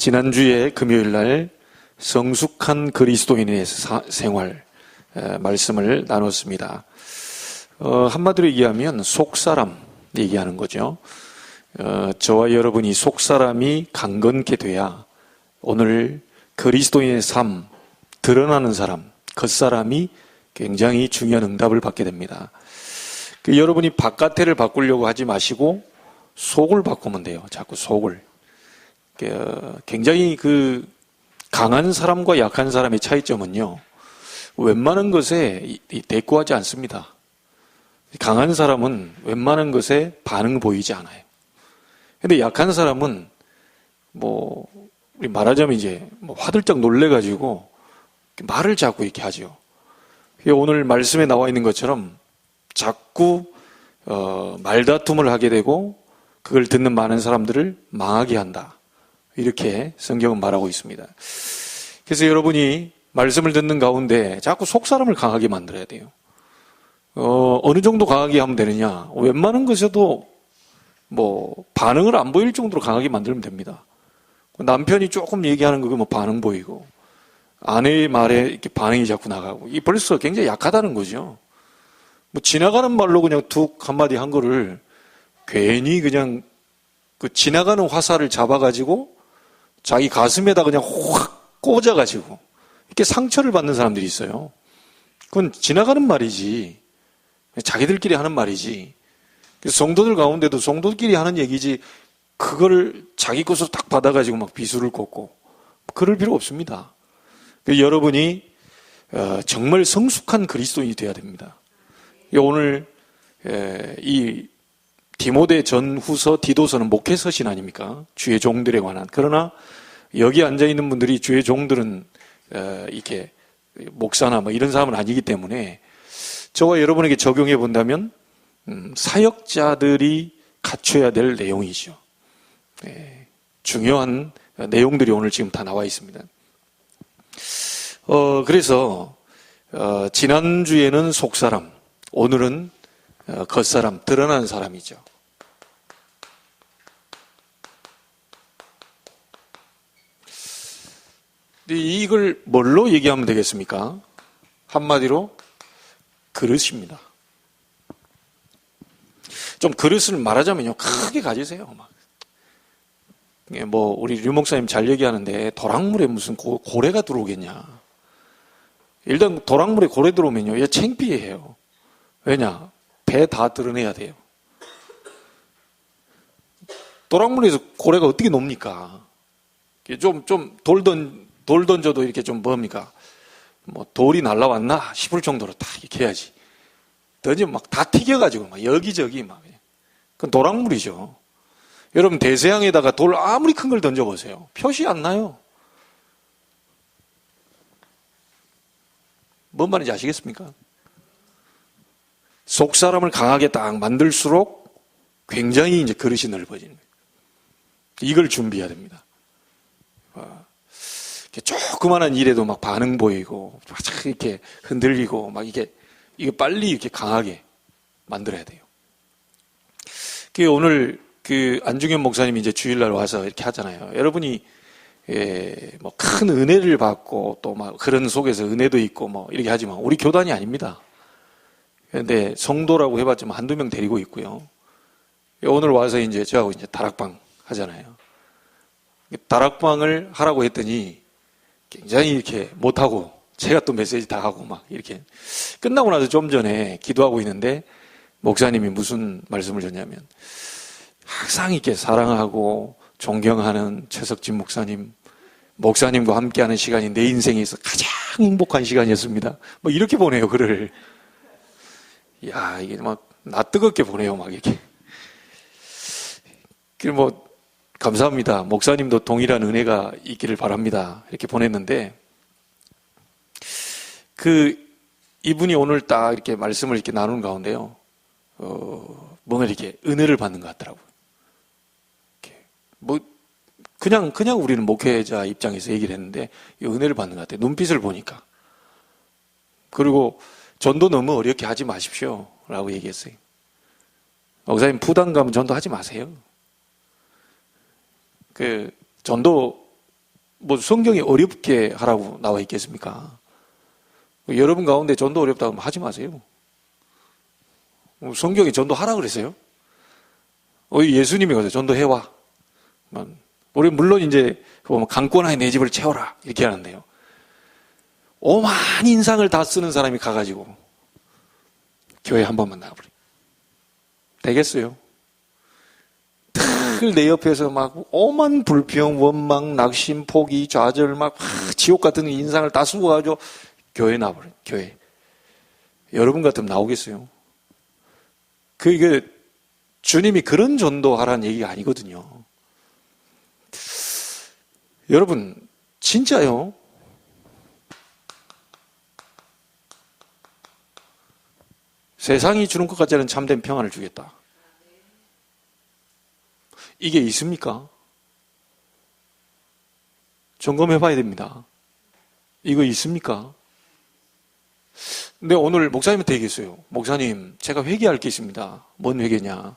지난주에 금요일 날 성숙한 그리스도인의 생활 말씀을 나눴습니다. 한마디로 얘기하면 속사람 얘기하는 거죠. 저와 여러분이 속사람이 강건케 돼야 오늘 그리스도인의 삶, 드러나는 사람, 겉사람이 굉장히 중요한 응답을 받게 됩니다. 여러분이 바깥을 바꾸려고 하지 마시고 속을 바꾸면 돼요. 자꾸 속을. 굉장히 강한 사람과 약한 사람의 차이점은요, 웬만한 것에 대꾸하지 않습니다. 강한 사람은 웬만한 것에 반응 보이지 않아요. 근데 약한 사람은 우리 말하자면 이제 화들짝 놀래가지고 말을 자꾸 이렇게 하죠. 오늘 말씀에 나와 있는 것처럼 자꾸 말다툼을 하게 되고 그걸 듣는 많은 사람들을 망하게 한다. 이렇게 성경은 말하고 있습니다. 그래서 여러분이 말씀을 듣는 가운데 자꾸 속사람을 강하게 만들어야 돼요. 어느 정도 강하게 하면 되느냐? 웬만한 것에도 반응을 안 보일 정도로 강하게 만들면 됩니다. 남편이 조금 얘기하는 거 반응 보이고 아내의 말에 이렇게 반응이 자꾸 나가고 이 벌써 굉장히 약하다는 거죠. 지나가는 말로 그냥 툭 한마디 한 거를 괜히 그냥 지나가는 화살을 잡아가지고 자기 가슴에다 그냥 확 꽂아가지고 이렇게 상처를 받는 사람들이 있어요. 그건 지나가는 말이지. 자기들끼리 하는 말이지. 성도들 가운데도 성도들끼리 하는 얘기지 그거를 자기 것으로 딱 받아가지고 막 비수를 꽂고 그럴 필요 없습니다. 여러분이 정말 성숙한 그리스도인이 되어야 됩니다. 오늘 이 디모데 전후서 디도서는 목회 서신 아닙니까? 주의 종들에 관한. 그러나 여기 앉아있는 분들이 주의 종들은 이렇게 목사나 이런 사람은 아니기 때문에 저와 여러분에게 적용해 본다면 사역자들이 갖춰야 될 내용이죠. 중요한 내용들이 오늘 지금 다 나와 있습니다. 그래서 지난주에는 속사람, 오늘은 겉사람, 드러난 사람이죠. 근데 이걸 뭘로 얘기하면 되겠습니까? 한마디로 그릇입니다. 좀 그릇을 말하자면요, 크게 가지세요. 우리 류 목사님 잘 얘기하는데 도랑물에 무슨 고래가 들어오겠냐. 일단 도랑물에 고래 들어오면요, 얘 창피해요. 왜냐? 배 다 드러내야 돼요. 도랑물에서 고래가 어떻게 놉니까? 돌 던져도 이렇게 좀 뭡니까? 돌이 날라왔나 싶을 정도로 딱 이렇게 해야지. 던지면 다 튀겨가지고 여기저기 그건 도랑물이죠. 여러분 대서양에다가 돌 아무리 큰 걸 던져보세요. 표시 안 나요. 뭔 말인지 아시겠습니까? 속 사람을 강하게 딱 만들수록 굉장히 이제 그릇이 넓어지는 거예요. 이걸 준비해야 됩니다. 조그만한 일에도 반응 보이고, 이렇게 흔들리고, 이게 빨리 이렇게 강하게 만들어야 돼요. 오늘 안중현 목사님이 이제 주일날 와서 이렇게 하잖아요. 여러분이, 큰 은혜를 받고, 또 그런 속에서 은혜도 있고, 이렇게 하지만, 우리 교단이 아닙니다. 그런데 성도라고 해봤자 한두 명 데리고 있고요. 오늘 와서 이제 저하고 이제 다락방 하잖아요. 다락방을 하라고 했더니 굉장히 이렇게 못하고 제가 또 메시지 다 하고 이렇게 끝나고 나서 좀 전에 기도하고 있는데 목사님이 무슨 말씀을 줬냐면 항상 이렇게 사랑하고 존경하는 최석진 목사님과 함께하는 시간이 내 인생에서 가장 행복한 시간이었습니다. 이렇게 보내요, 글을. 야, 이게 나 뜨겁게 보내요, 이렇게. 감사합니다. 목사님도 동일한 은혜가 있기를 바랍니다. 이렇게 보냈는데, 이분이 오늘 딱 이렇게 말씀을 이렇게 나누는 가운데요, 뭔가 이렇게 은혜를 받는 것 같더라고요. 그냥 우리는 목회자 입장에서 얘기를 했는데, 이 은혜를 받는 것 같아요. 눈빛을 보니까. 그리고 전도 너무 어렵게 하지 마십시오. 라고 얘기했어요. 목사님 부담 가면 전도하지 마세요. 전도 뭐 성경이 어렵게 하라고 나와 있겠습니까? 여러분 가운데 전도 어렵다고 하면 하지 마세요. 성경이 전도하라 그랬어요? 예수님이 가서 전도해와. 우리 물론 이제 강권하에 내 집을 채워라 이렇게 하는데요. 오만 인상을 다 쓰는 사람이 가가지고 교회 한 번만 나와버려. 되겠어요? 늘 내 옆에서 막 오만 불평, 원망, 낙심, 포기, 좌절 막 지옥 같은 인상을 다 쓰고 가지고 교회 나와버려. 교회. 여러분 같으면 나오겠어요? 이게 주님이 그런 전도하라는 얘기가 아니거든요. 여러분 진짜요? 세상이 주는 것 같지 않은 참된 평안을 주겠다. 이게 있습니까? 점검해 봐야 됩니다. 이거 있습니까? 근데 오늘 목사님한테 얘기했어요. 목사님, 제가 회개할 게 있습니다. 뭔 회개냐?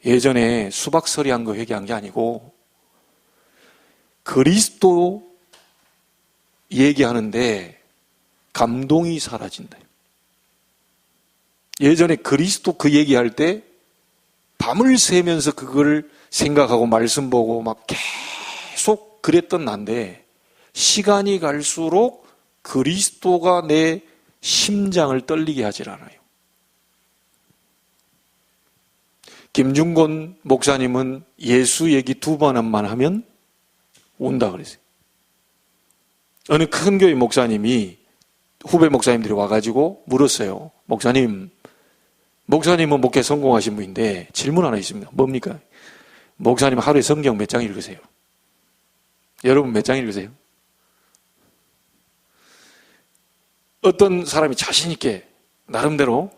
예전에 수박서리한 거 회개한 게 아니고 그리스도 얘기하는데 감동이 사라진다. 예전에 그리스도 그 얘기할 때 밤을 새면서 그걸 생각하고 말씀 보고 막 계속 그랬던 난데 시간이 갈수록 그리스도가 내 심장을 떨리게 하질 않아요. 김중곤 목사님은 예수 얘기 2번만 하면 운다 그랬어요. 어느 큰 교회 목사님이 후배 목사님들이 와가지고 물었어요. 목사님은 목회 성공하신 분인데 질문 하나 있습니다. 뭡니까? 목사님 하루에 성경 몇 장 읽으세요? 여러분 몇 장 읽으세요? 어떤 사람이 자신 있게 나름대로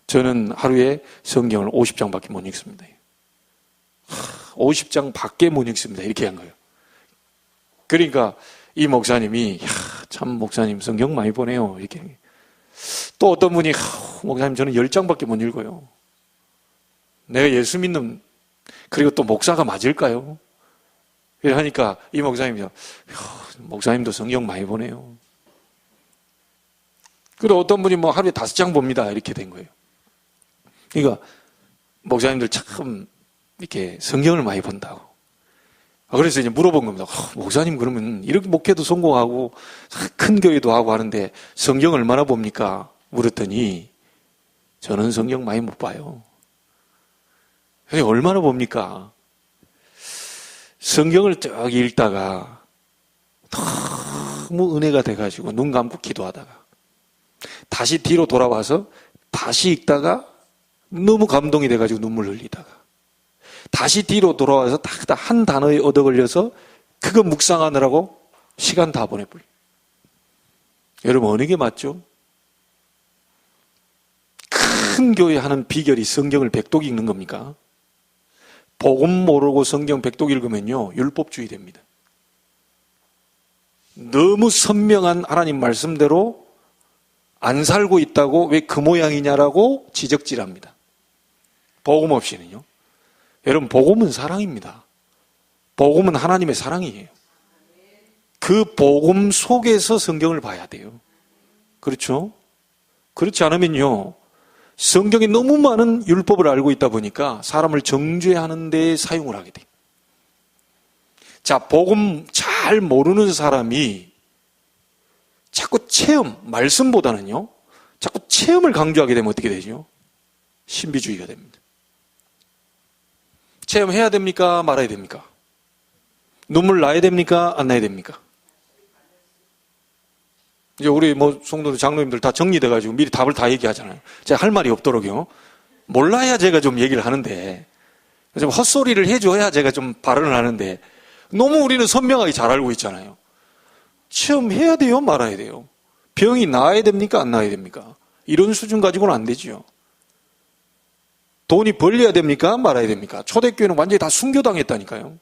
저는 하루에 성경을 50장밖에 못 읽습니다. 50장 밖에 못 읽습니다. 이렇게 한 거예요. 그러니까 이 목사님이 참 목사님 성경 많이 보네요. 이렇게. 또 어떤 분이 목사님 저는 10장밖에 못 읽어요. 내가 예수 믿는 그리고 또 목사가 맞을까요? 하니까 이 목사님이 목사님도 성경 많이 보네요. 그리고 어떤 분이 하루에 5장 봅니다. 이렇게 된 거예요. 그러니까 목사님들 참 이렇게 성경을 많이 본다고. 그래서 이제 물어본 겁니다. 목사님 그러면 이렇게 목회도 성공하고 큰 교회도 하고 하는데 성경 얼마나 봅니까? 물었더니 저는 성경 많이 못 봐요. 얼마나 봅니까? 성경을 쭉 읽다가 너무 은혜가 돼가지고 눈 감고 기도하다가 다시 뒤로 돌아와서 다시 읽다가 너무 감동이 돼가지고 눈물 흘리다가 다시 뒤로 돌아와서 딱 한 단어에 얻어 걸려서 그거 묵상하느라고 시간 다 보내버려요. 여러분 어느 게 맞죠? 큰 교회 하는 비결이 성경을 백독 읽는 겁니까? 복음 모르고 성경 백독 읽으면요 율법주의 됩니다. 너무 선명한 하나님 말씀대로 안 살고 있다고 왜 그 모양이냐라고 지적질합니다. 복음 없이는요. 여러분 복음은 사랑입니다. 복음은 하나님의 사랑이에요. 그 복음 속에서 성경을 봐야 돼요. 그렇죠? 그렇지 않으면요 성경에 너무 많은 율법을 알고 있다 보니까 사람을 정죄하는 데 사용을 하게 돼요. 자, 복음 잘 모르는 사람이 자꾸 체험, 말씀보다는요 자꾸 체험을 강조하게 되면 어떻게 되죠? 신비주의가 됩니다. 체험해야 됩니까? 말아야 됩니까? 눈물 나야 됩니까? 안 나야 됩니까? 이제 우리 성도들 장로님들 다 정리돼가지고 미리 답을 다 얘기하잖아요. 제가 할 말이 없도록요. 몰라야 제가 좀 얘기를 하는데, 좀 헛소리를 해줘야 제가 좀 발언을 하는데, 너무 우리는 선명하게 잘 알고 있잖아요. 체험해야 돼요? 말아야 돼요? 병이 나아야 됩니까? 안 나아야 됩니까? 이런 수준 가지고는 안 되죠. 돈이 벌려야 됩니까? 말아야 됩니까? 초대교회는 완전히 다 순교당했다니까요.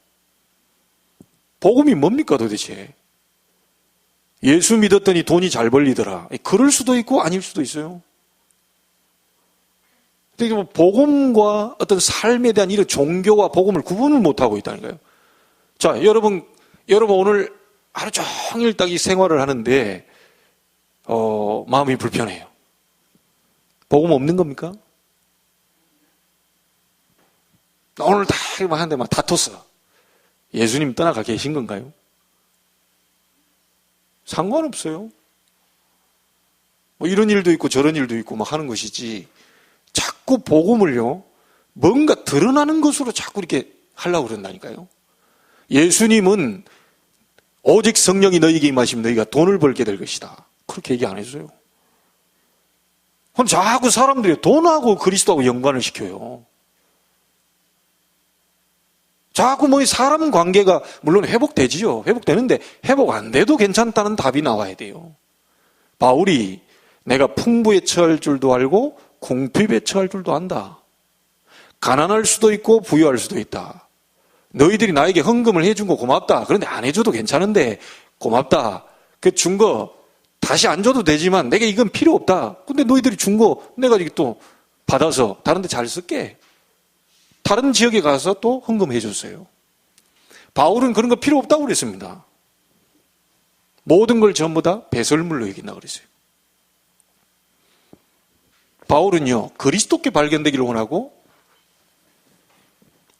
복음이 뭡니까 도대체? 예수 믿었더니 돈이 잘 벌리더라. 그럴 수도 있고 아닐 수도 있어요. 근데 복음과 어떤 삶에 대한 이런 종교와 복음을 구분을 못하고 있다니까요. 자, 여러분 여러분 오늘 하루 종일 딱 이 생활을 하는데 마음이 불편해요. 복음 없는 겁니까? 오늘 다 하는데 막 다퉜어. 예수님 떠나가 계신 건가요? 상관없어요. 뭐 이런 일도 있고 저런 일도 있고 막 하는 것이지, 자꾸 복음을요 뭔가 드러나는 것으로 자꾸 이렇게 하려고 그런다니까요. 예수님은 오직 성령이 너희에게 임하시면 너희가 돈을 벌게 될 것이다, 그렇게 얘기 안 했어요. 그럼 자꾸 사람들이 돈하고 그리스도하고 연관을 시켜요. 자꾸 뭐 사람 관계가 물론 회복되지요. 회복되는데 회복 안 돼도 괜찮다는 답이 나와야 돼요. 바울이 내가 풍부에 처할 줄도 알고 궁핍에 처할 줄도 안다. 가난할 수도 있고 부유할 수도 있다. 너희들이 나에게 헌금을 해준 거 고맙다. 그런데 안 해줘도 괜찮은데 고맙다. 그 준 거 다시 안 줘도 되지만 내게 이건 필요 없다. 근데 너희들이 준 거 내가 또 받아서 다른 데 잘 쓸게. 다른 지역에 가서 또 헌금해 줬어요. 바울은 그런 거 필요 없다고 그랬습니다. 모든 걸 전부 다 배설물로 여긴다고 그랬어요. 바울은요, 그리스도께 발견되기를 원하고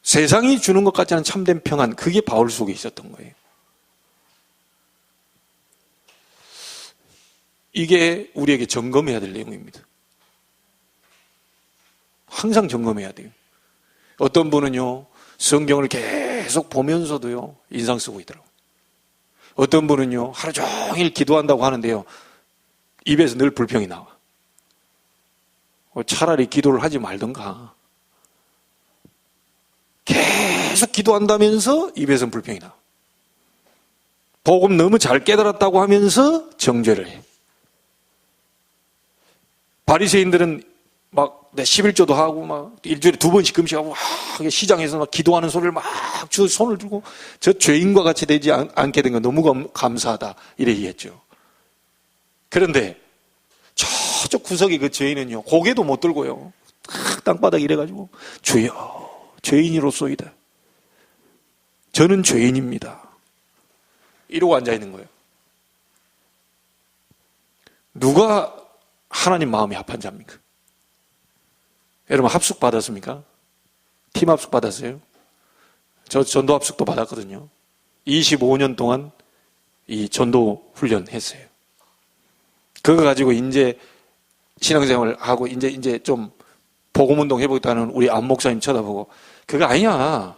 세상이 주는 것 같지 않은 참된 평안, 그게 바울 속에 있었던 거예요. 이게 우리에게 점검해야 될 내용입니다. 항상 점검해야 돼요. 어떤 분은요, 성경을 계속 보면서도요, 인상 쓰고 있더라고요. 어떤 분은요, 하루 종일 기도한다고 하는데요, 입에서 늘 불평이 나와. 차라리 기도를 하지 말던가. 계속 기도한다면서 입에서는 불평이 나와. 복음 너무 잘 깨달았다고 하면서 정죄를 해. 바리새인들은 막 11조도 하고 막 일주일에 2번씩 금식하고 시장에서 막 기도하는 소리를 막 손을 들고 저 죄인과 같이 되지 않게 된 건 너무 감사하다 이래 얘기했죠. 그런데 저쪽 구석에 그 죄인은요, 고개도 못 들고요, 땅바닥 이래가지고 주여 죄인이로소이다, 저는 죄인입니다, 이러고 앉아있는 거예요. 누가 하나님 마음이 합한 자입니까? 여러분 합숙 받았습니까? 팀 합숙 받았어요? 저 전도 합숙도 받았거든요. 25년 동안 이 전도 훈련 했어요. 그거 가지고 이제 신앙생활을 하고 이제 좀 복음운동 해보겠다는 우리 안 목사님 쳐다보고, 그거 아니야,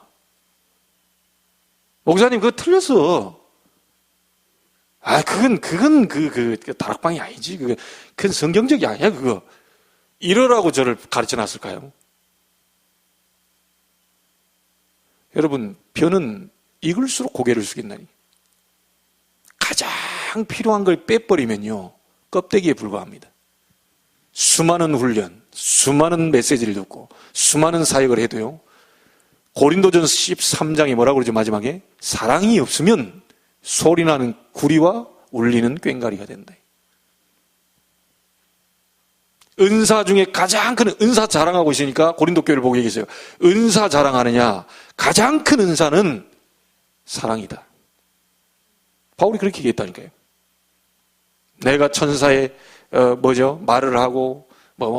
목사님 그거 틀렸어. 그건 다락방이 아니지. 그건 성경적이 아니야, 그거. 이러라고 저를 가르쳐 놨을까요? 여러분, 벼는 익을수록 고개를 숙인다니. 가장 필요한 걸 빼버리면요, 껍데기에 불과합니다. 수많은 훈련, 수많은 메시지를 듣고 수많은 사역을 해도요, 고린도전서 13장이 뭐라고 그러죠, 마지막에? 사랑이 없으면 소리나는 구리와 울리는 꽹과리가 된다. 은사 중에 가장 큰 은사 자랑하고 있으니까 고린도 교회를 보고 얘기했어요. 은사 자랑하느냐, 가장 큰 은사는 사랑이다. 바울이 그렇게 얘기했다니까요. 내가 천사의 말을 하고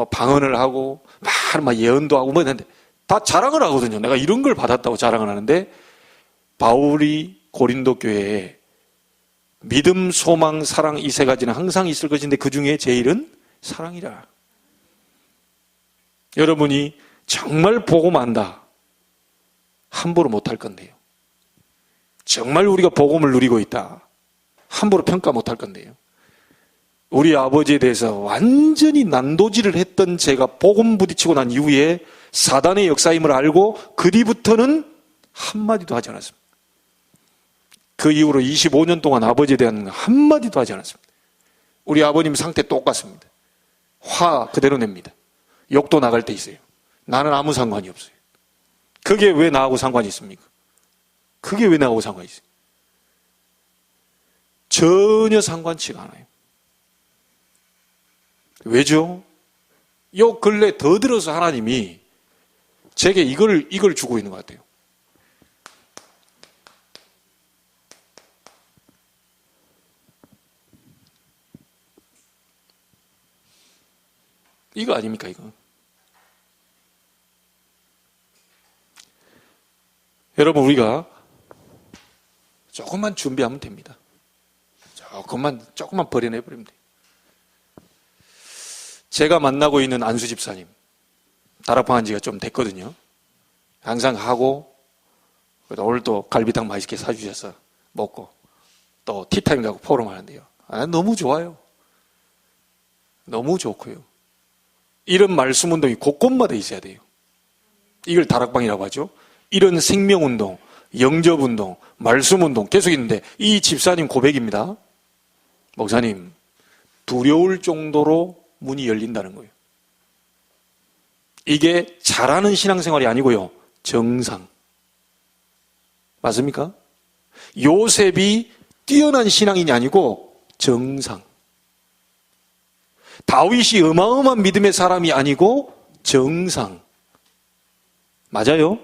방언을 하고 막 예언도 하고 했는데 다 자랑을 하거든요. 내가 이런 걸 받았다고 자랑을 하는데, 바울이 고린도 교회에 믿음, 소망, 사랑 이 세 가지는 항상 있을 것인데 그 중에 제일은 사랑이라. 여러분이 정말 복음 안다, 함부로 못할 건데요. 정말 우리가 복음을 누리고 있다, 함부로 평가 못할 건데요. 우리 아버지에 대해서 완전히 난도질을 했던 제가 복음 부딪히고 난 이후에 사단의 역사임을 알고 그 뒤부터는 한마디도 하지 않았습니다. 그 이후로 25년 동안 아버지에 대한 한마디도 하지 않았습니다. 우리 아버님 상태 똑같습니다. 화 그대로 냅니다. 욕도 나갈 때 있어요. 나는 아무 상관이 없어요. 그게 왜 나하고 상관이 있습니까? 그게 왜 나하고 상관이 있어요? 전혀 상관치가 않아요. 왜죠? 요 근래 더 들어서 하나님이 제게 이걸 주고 있는 것 같아요. 이거 아닙니까, 이거? 여러분, 우리가 조금만 준비하면 됩니다. 조금만 버려내버리면 돼요. 제가 만나고 있는 안수 집사님, 다락방 한 지가 좀 됐거든요. 항상 하고, 오늘 또 갈비탕 맛있게 사주셔서 먹고, 또 티타임 가고 포럼 하는데요. 너무 좋아요. 너무 좋고요. 이런 말씀 운동이 곳곳마다 있어야 돼요. 이걸 다락방이라고 하죠. 이런 생명운동, 영접운동, 말씀운동 계속 있는데 이 집사님 고백입니다. 목사님, 두려울 정도로 문이 열린다는 거예요. 이게 잘하는 신앙생활이 아니고요. 정상. 맞습니까? 요셉이 뛰어난 신앙인이 아니고 정상. 다윗이 어마어마한 믿음의 사람이 아니고 정상. 맞아요?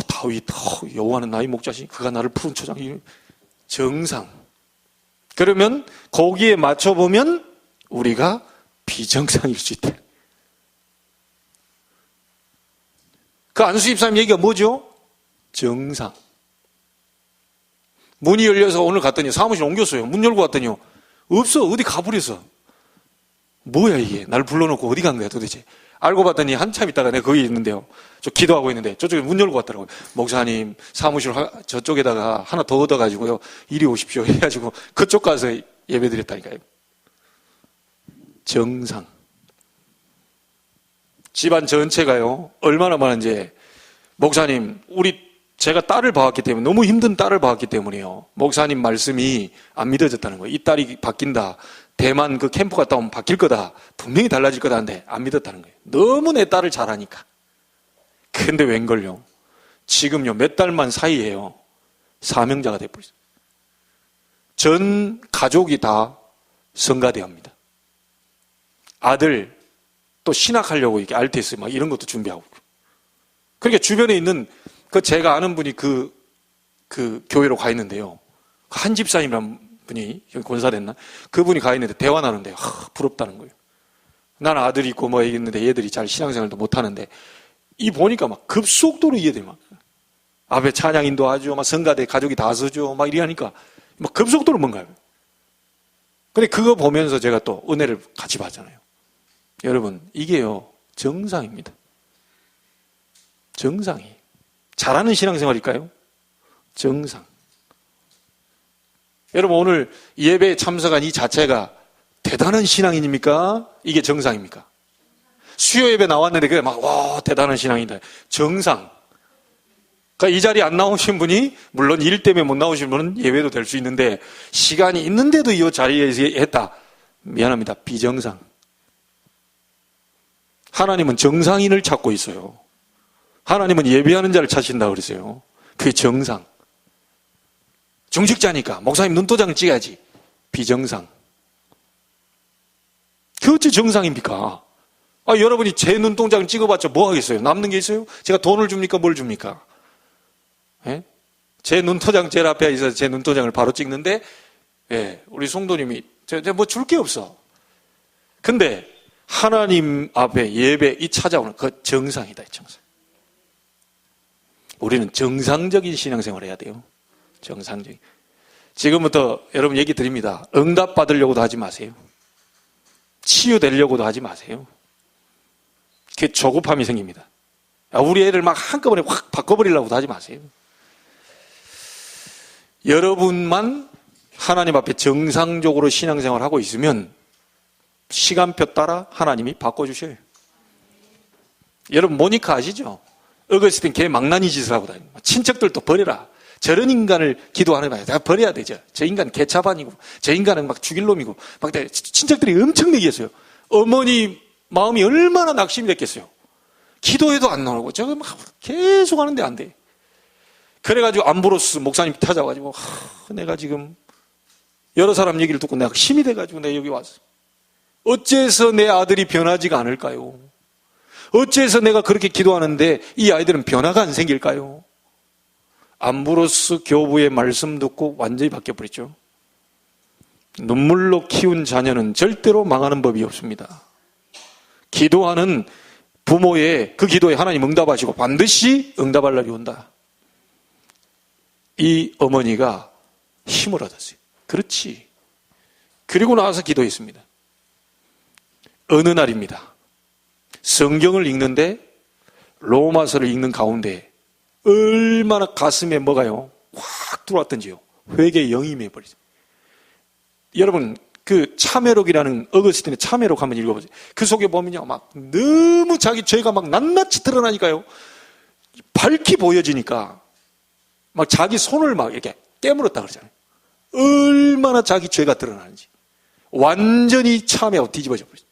다윗, 여호와는 나의 목자시, 그가 나를 푸른 초장이. 정상. 그러면 거기에 맞춰보면 우리가 비정상일 수 있다. 그 안수 집사님 얘기가 뭐죠? 정상. 문이 열려서 오늘 갔더니 사무실 옮겼어요. 문 열고 갔더니요. 없어. 어디 가버렸어. 뭐야 이게. 날 불러놓고 어디 간 거야 도대체. 알고 봤더니 한참 있다가 내가 거기 있는데요. 저 기도하고 있는데 저쪽에 문 열고 왔더라고요. 목사님 사무실 저쪽에다가 하나 더 얻어가지고요. 이리 오십시오. 해가지고 그쪽 가서 예배 드렸다니까요. 정상. 집안 전체가요. 얼마나 많은지. 목사님 제가 딸을 봐왔기 때문에 너무 힘든 딸을 봐왔기 때문에요. 목사님 말씀이 안 믿어졌다는 거예요. 이 딸이 바뀐다. 대만 그 캠프 갔다 오면 바뀔 거다. 분명히 달라질 거다 하는데 안 믿었다는 거예요. 너무 내 딸을 잘하니까. 근데 웬걸요. 지금요 몇 달만 사이에요. 사명자가 돼버렸어요. 전 가족이 다 성가대합니다. 아들 또 신학하려고 이렇게 RTS 막 이런 것도 준비하고. 그러니까 주변에 있는 제가 아는 분이 그 교회로 가 있는데요. 한 집사님이란 분이 권사됐나? 그분이 가 있는데 대화 나누는데 부럽다는 거예요. 나는 아들이 있고 뭐 있는데 얘들이 잘 신앙생활도 못 하는데 이 보니까 막 급속도로 얘들이 막 앞에 찬양 인도하죠. 막 성가대 가족이 다 서죠. 막 이래 하니까 막 급속도로 뭔가요. 근데 그거 보면서 제가 또 은혜를 같이 받잖아요. 여러분 이게요 정상입니다. 정상이. 잘하는 신앙생활일까요? 정상. 여러분 오늘 예배에 참석한 이 자체가 대단한 신앙인입니까? 이게 정상입니까? 수요 예배 나왔는데 그게 막 와 대단한 신앙이다. 정상. 그러니까 이 자리에 안 나오신 분이 물론 일 때문에 못 나오신 분은 예외도 될 수 있는데 시간이 있는데도 이 자리에서 했다. 미안합니다. 비정상. 하나님은 정상인을 찾고 있어요. 하나님은 예배하는 자를 찾으신다고 그랬어요. 그게 정상. 중직자니까 목사님 눈도장 찍어야지. 비정상. 그게 어찌 정상입니까? 여러분이 제 눈동장을 찍어봤자 뭐 하겠어요? 남는 게 있어요? 제가 돈을 줍니까? 뭘 줍니까? 예? 제 눈도장 제일 앞에 있어서 제 눈도장을 바로 찍는데 우리 송도님이 제가 뭐 줄 게 없어. 근데 하나님 앞에 예배 이 찾아오는 그 정상이다. 정상. 우리는 정상적인 신앙생활을 해야 돼요. 정상적인. 지금부터 여러분 얘기 드립니다. 응답 받으려고도 하지 마세요. 치유되려고도 하지 마세요. 그게 조급함이 생깁니다. 우리 애를 막 한꺼번에 확 바꿔버리려고도 하지 마세요. 여러분만 하나님 앞에 정상적으로 신앙생활을 하고 있으면 시간표 따라 하나님이 바꿔주셔요. 여러분 모니카 아시죠? 어거스틴 걔 망나니 짓을 하고 다니는 친척들도 버려라. 저런 인간을 기도하는 거야. 내가 버려야 되죠. 저 인간 개차반이고 저 인간은 막 죽일 놈이고 막 친척들이 엄청 얘기했어요. 어머니 마음이 얼마나 낙심이 됐겠어요. 기도해도 안 나오고 저거 막 계속 하는데 안 돼. 그래가지고 암브로스 목사님 찾아와가지고 내가 지금 여러 사람 얘기를 듣고 내가 힘이 돼가지고 내가 여기 왔어. 어째서 내 아들이 변하지가 않을까요? 어째서 내가 그렇게 기도하는데 이 아이들은 변화가 안 생길까요? 암브로스 교부의 말씀 듣고 완전히 바뀌어버렸죠. 눈물로 키운 자녀는 절대로 망하는 법이 없습니다. 기도하는 부모의 그 기도에 하나님 응답하시고 반드시 응답할 날이 온다. 이 어머니가 힘을 얻었어요. 그렇지. 그리고 나서 기도했습니다. 어느 날입니다. 성경을 읽는데 로마서를 읽는 가운데 얼마나 가슴에 뭐가요? 확 들어왔던지요. 회개의 영이 임해버리죠. 여러분 그 참회록이라는 어거스틴의 참회록 한번 읽어보세요. 그 속에 보면요, 막 너무 자기 죄가 막 낱낱이 드러나니까요, 밝히 보여지니까 막 자기 손을 막 이렇게 깨물었다 그러잖아요. 얼마나 자기 죄가 드러나는지 완전히 참회하고 뒤집어져 버렸어요.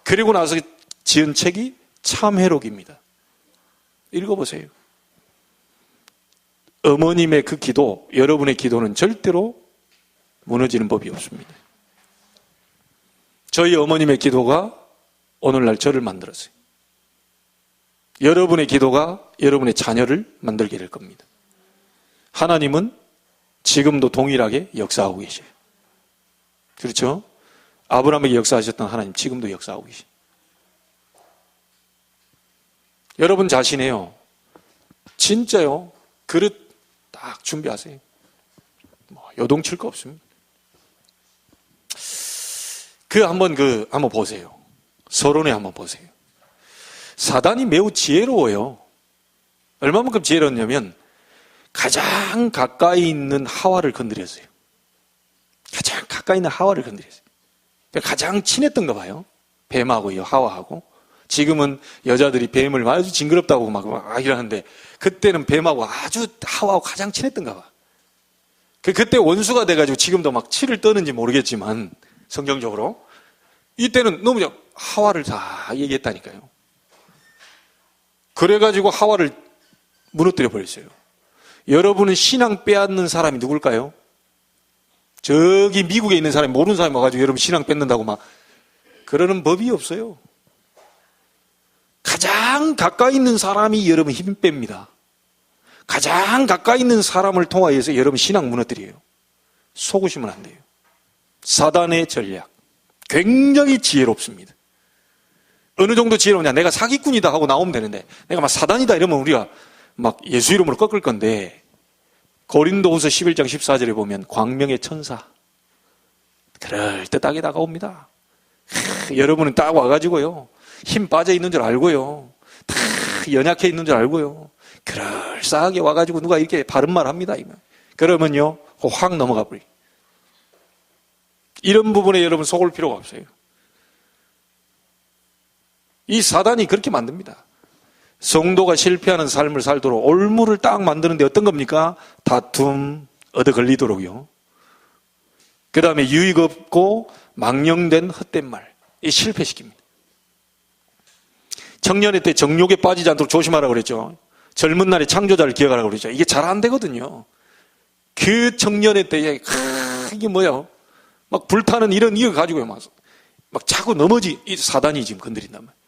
그리고 나서 지은 책이 참회록입니다. 읽어보세요. 어머님의 그 기도, 여러분의 기도는 절대로 무너지는 법이 없습니다. 저희 어머님의 기도가 오늘날 저를 만들었어요. 여러분의 기도가 여러분의 자녀를 만들게 될 겁니다. 하나님은 지금도 동일하게 역사하고 계셔요. 그렇죠? 아브라함에게 역사하셨던 하나님 지금도 역사하고 계셔요. 여러분 자신에요, 진짜요, 그릇 딱 준비하세요. 요동칠 거 없습니다. 한번 보세요. 서론에 한번 보세요. 사단이 매우 지혜로워요. 얼마만큼 지혜로웠냐면 가장 가까이 있는 하와를 건드렸어요. 가장 가까이 있는 하와를 건드렸어요. 가장 친했던가 봐요. 뱀하고요, 하와하고. 지금은 여자들이 뱀을 아주 징그럽다고 막 이러는데 그때는 뱀하고 아주 하와하고 가장 친했던가 봐. 그때 원수가 돼가지고 지금도 막 치를 떠는지 모르겠지만 성경적으로 이때는 너무 하와를 다 얘기했다니까요. 그래가지고 하와를 무너뜨려 버렸어요. 여러분은 신앙 빼앗는 사람이 누굴까요? 저기 미국에 있는 사람이 모르는 사람이 와가지고 여러분 신앙 뺏는다고 막 그러는 법이 없어요. 가장 가까이 있는 사람이 여러분 힘 뺍니다. 가장 가까이 있는 사람을 통하여서 여러분 신앙 무너뜨려요. 속으시면 안 돼요. 사단의 전략 굉장히 지혜롭습니다. 어느 정도 지혜로우냐, 내가 사기꾼이다 하고 나오면 되는데 내가 막 사단이다 이러면 우리가 막 예수 이름으로 꺾을 건데, 고린도후서 11장 14절에 보면 광명의 천사 그럴듯하게 다가옵니다. 여러분은 딱 와가지고요, 힘 빠져 있는 줄 알고요, 다 연약해 있는 줄 알고요, 그럴싸하게 와가지고 누가 이렇게 바른 말 합니다. 그러면요 확 넘어가 버려요. 이런 부분에 여러분 속을 필요가 없어요. 이 사단이 그렇게 만듭니다. 성도가 실패하는 삶을 살도록 올무를 딱 만드는데 어떤 겁니까? 다툼, 얻어 걸리도록요. 그 다음에 유익 없고 망령된 헛된 말, 이 실패시킵니다. 청년의 때 정욕에 빠지지 않도록 조심하라고 그랬죠. 젊은 날에 창조자를 기억하라고 그랬죠. 이게 잘 안 되거든요. 그 청년의 때에 이게 뭐야, 막 불타는 이런 이거 가지고요, 막 자꾸 이 사단이 지금 건드린단 말이에요.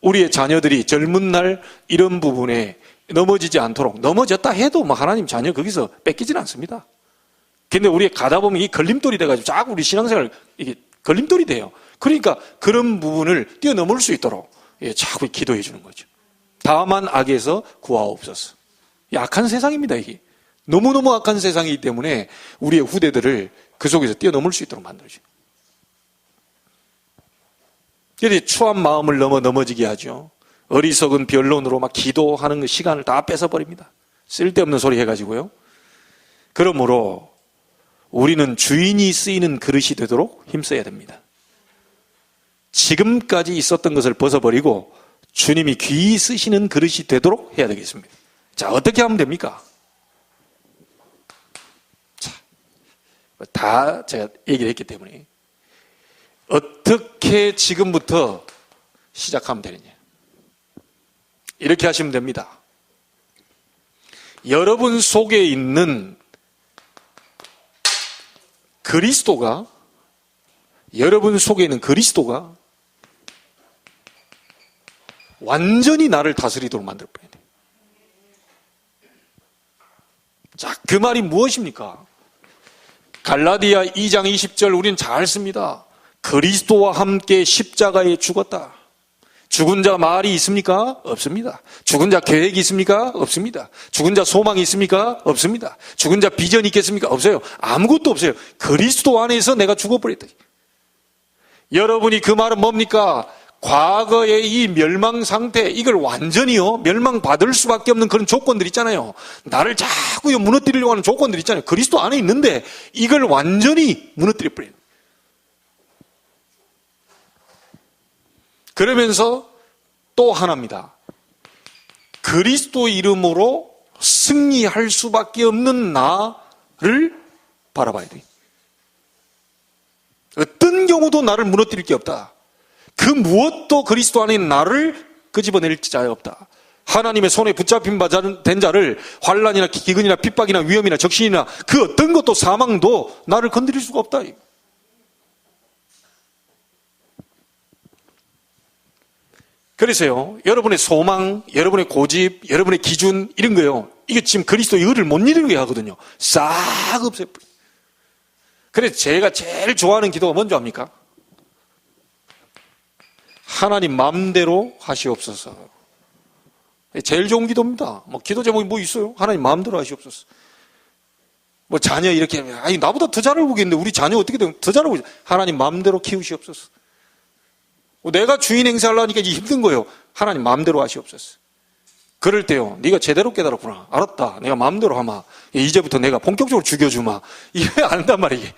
우리의 자녀들이 젊은 날 이런 부분에 넘어지지 않도록, 넘어졌다 해도 뭐 하나님 자녀 거기서 뺏기지는 않습니다. 근데 우리 가다 보면 이 걸림돌이 돼가지고 자꾸 우리 신앙생활 이게 걸림돌이 돼요. 그러니까 그런 부분을 뛰어넘을 수 있도록 자꾸 기도해 주는 거죠. 다만 악에서 구하옵소서. 악한 세상입니다, 이게. 너무너무 악한 세상이기 때문에 우리의 후대들을 그 속에서 뛰어넘을 수 있도록 만들어줘요. 그래서 추한 마음을 넘어지게 하죠. 어리석은 변론으로 막 기도하는 그 시간을 다 뺏어버립니다. 쓸데없는 소리 해가지고요. 그러므로 우리는 주인이 쓰이는 그릇이 되도록 힘써야 됩니다. 지금까지 있었던 것을 벗어버리고 주님이 귀히 쓰시는 그릇이 되도록 해야 되겠습니다. 자, 어떻게 하면 됩니까? 자, 다 제가 얘기를 했기 때문에 어떻게 지금부터 시작하면 되느냐, 이렇게 하시면 됩니다. 여러분 속에 있는 그리스도가, 여러분 속에 있는 그리스도가 완전히 나를 다스리도록 만들어버려야 돼요. 자, 그 말이 무엇입니까? 갈라디아 2장 20절 우리는 잘 씁니다. 그리스도와 함께 십자가에 죽었다. 죽은 자 말이 있습니까? 없습니다. 죽은 자 계획이 있습니까? 없습니다. 죽은 자 소망이 있습니까? 없습니다. 죽은 자 비전이 있겠습니까? 없어요. 아무것도 없어요. 그리스도 안에서 내가 죽어버렸다. 여러분이 그 말은 뭡니까? 과거의 이 멸망 상태, 이걸 완전히요, 멸망받을 수밖에 없는 그런 조건들 있잖아요. 나를 자꾸 무너뜨리려고 하는 조건들 있잖아요. 그리스도 안에 있는데 이걸 완전히 무너뜨려버려요. 그러면서 또 하나입니다. 그리스도 이름으로 승리할 수밖에 없는 나를 바라봐야 돼. 어떤 경우도 나를 무너뜨릴 게 없다. 그 무엇도 그리스도 안에 있는 나를 끄집어낼 자가 없다. 하나님의 손에 붙잡힌 바 된 자를 환난이나 기근이나 핍박이나 위험이나 적신이나 그 어떤 것도 사망도 나를 건드릴 수가 없다. 그래서요, 여러분의 소망, 여러분의 고집, 여러분의 기준 이런 거요, 이게 지금 그리스도의 의를 못 이루게 하거든요. 싹 없애요. 그래서 제가 제일 좋아하는 기도가 뭔지 압니까? 하나님 마음대로 하시옵소서. 제일 좋은 기도입니다. 뭐 기도 제목이 뭐 있어요? 하나님 마음대로 하시옵소서. 뭐 자녀 이렇게, 아니 나보다 더 잘 알고 계는데 우리 자녀 어떻게 되면 더 잘 알고 있어요. 하나님 마음대로 키우시옵소서. 내가 주인 행세하려니까 이제 힘든 거예요. 하나님 마음대로 하시옵소서. 그럴 때요, 네가 제대로 깨달았구나. 알았다. 내가 마음대로 하마. 이제부터 내가 본격적으로 죽여주마. 이게 안 한단 말이에요.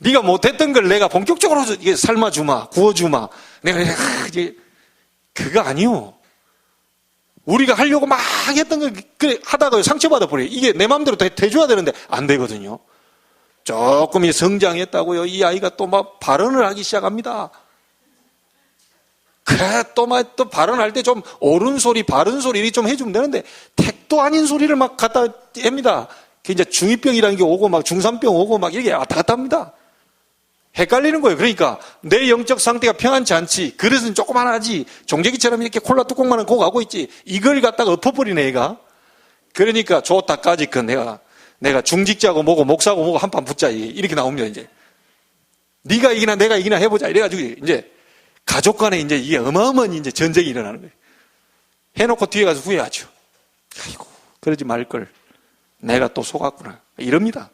네가 못했던 걸 내가 본격적으로 이게 삶아주마, 구워주마. 내가 이제 그거 아니요. 우리가 하려고 막 했던 거 그래 하다가 상처받아 버려요. 이게 내 마음대로 돼줘야 되는데 안 되거든요. 조금 성장했다고요. 이 아이가 또 막 발언을 하기 시작합니다. 그래, 또 발언할 때 좀 옳은 소리, 바른 소리 이렇게 좀 해주면 되는데, 택도 아닌 소리를 막 갖다 댑니다. 그 이제 중2병이라는 게 오고, 막 중3병 오고, 막 이렇게 왔다 갔다 합니다. 헷갈리는 거예요. 그러니까, 내 영적 상태가 평안치 않지. 그릇은 조그만하지. 종재기처럼 이렇게 콜라 뚜껑만은 고 가고 있지. 이걸 갖다가 엎어버리네, 얘가. 그러니까, 좋다까지 내가 중직자고 뭐고, 목사고 뭐고 한판 붙자. 이렇게 나옵니다, 이제. 네가 이기나 내가 이기나 해보자. 이래가지고, 이제. 가족 간에 이제 이게 어마어마한 이제 전쟁이 일어나는 거예요. 해놓고 뒤에 가서 후회하죠. 아이고, 그러지 말걸. 내가 또 속았구나. 이럽니다.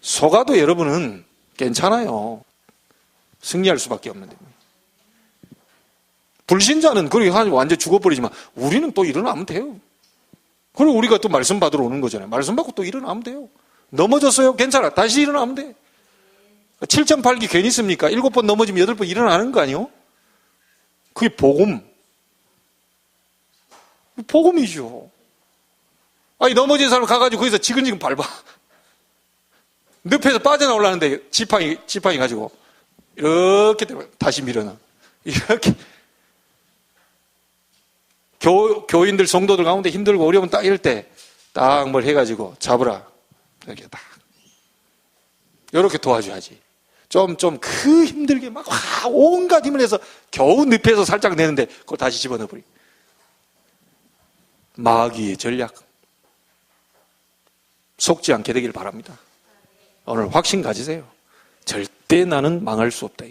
속아도 여러분은 괜찮아요. 승리할 수밖에 없는데. 불신자는 그렇게 완전 죽어버리지만 우리는 또 일어나면 돼요. 그리고 우리가 또 말씀 받으러 오는 거잖아요. 말씀 받고 또 일어나면 돼요. 넘어졌어요? 괜찮아. 다시 일어나면 돼. 7.8기 괜히 씁니까? 7번 넘어지면 8번 일어나는 거 아니에요? 그게 복음이죠. 아니, 넘어진 사람 가가지고 거기서 지근지근 밟아. 늪에서 빠져나오려는데 지팡이 가지고 이렇게 다시 밀어놔. 이렇게. 교인들, 성도들 가운데 힘들고 어려우면 딱 이럴 때 딱 뭘 해가지고 잡으라. 이렇게 딱. 이렇게 도와줘야지. 좀 그 힘들게 막 온갖 힘을 해서 겨우 늪에서 살짝 내는데 그걸 다시 집어넣어버리. 마귀의 전략. 속지 않게 되길 바랍니다. 오늘 확신 가지세요. 절대 나는 망할 수 없다.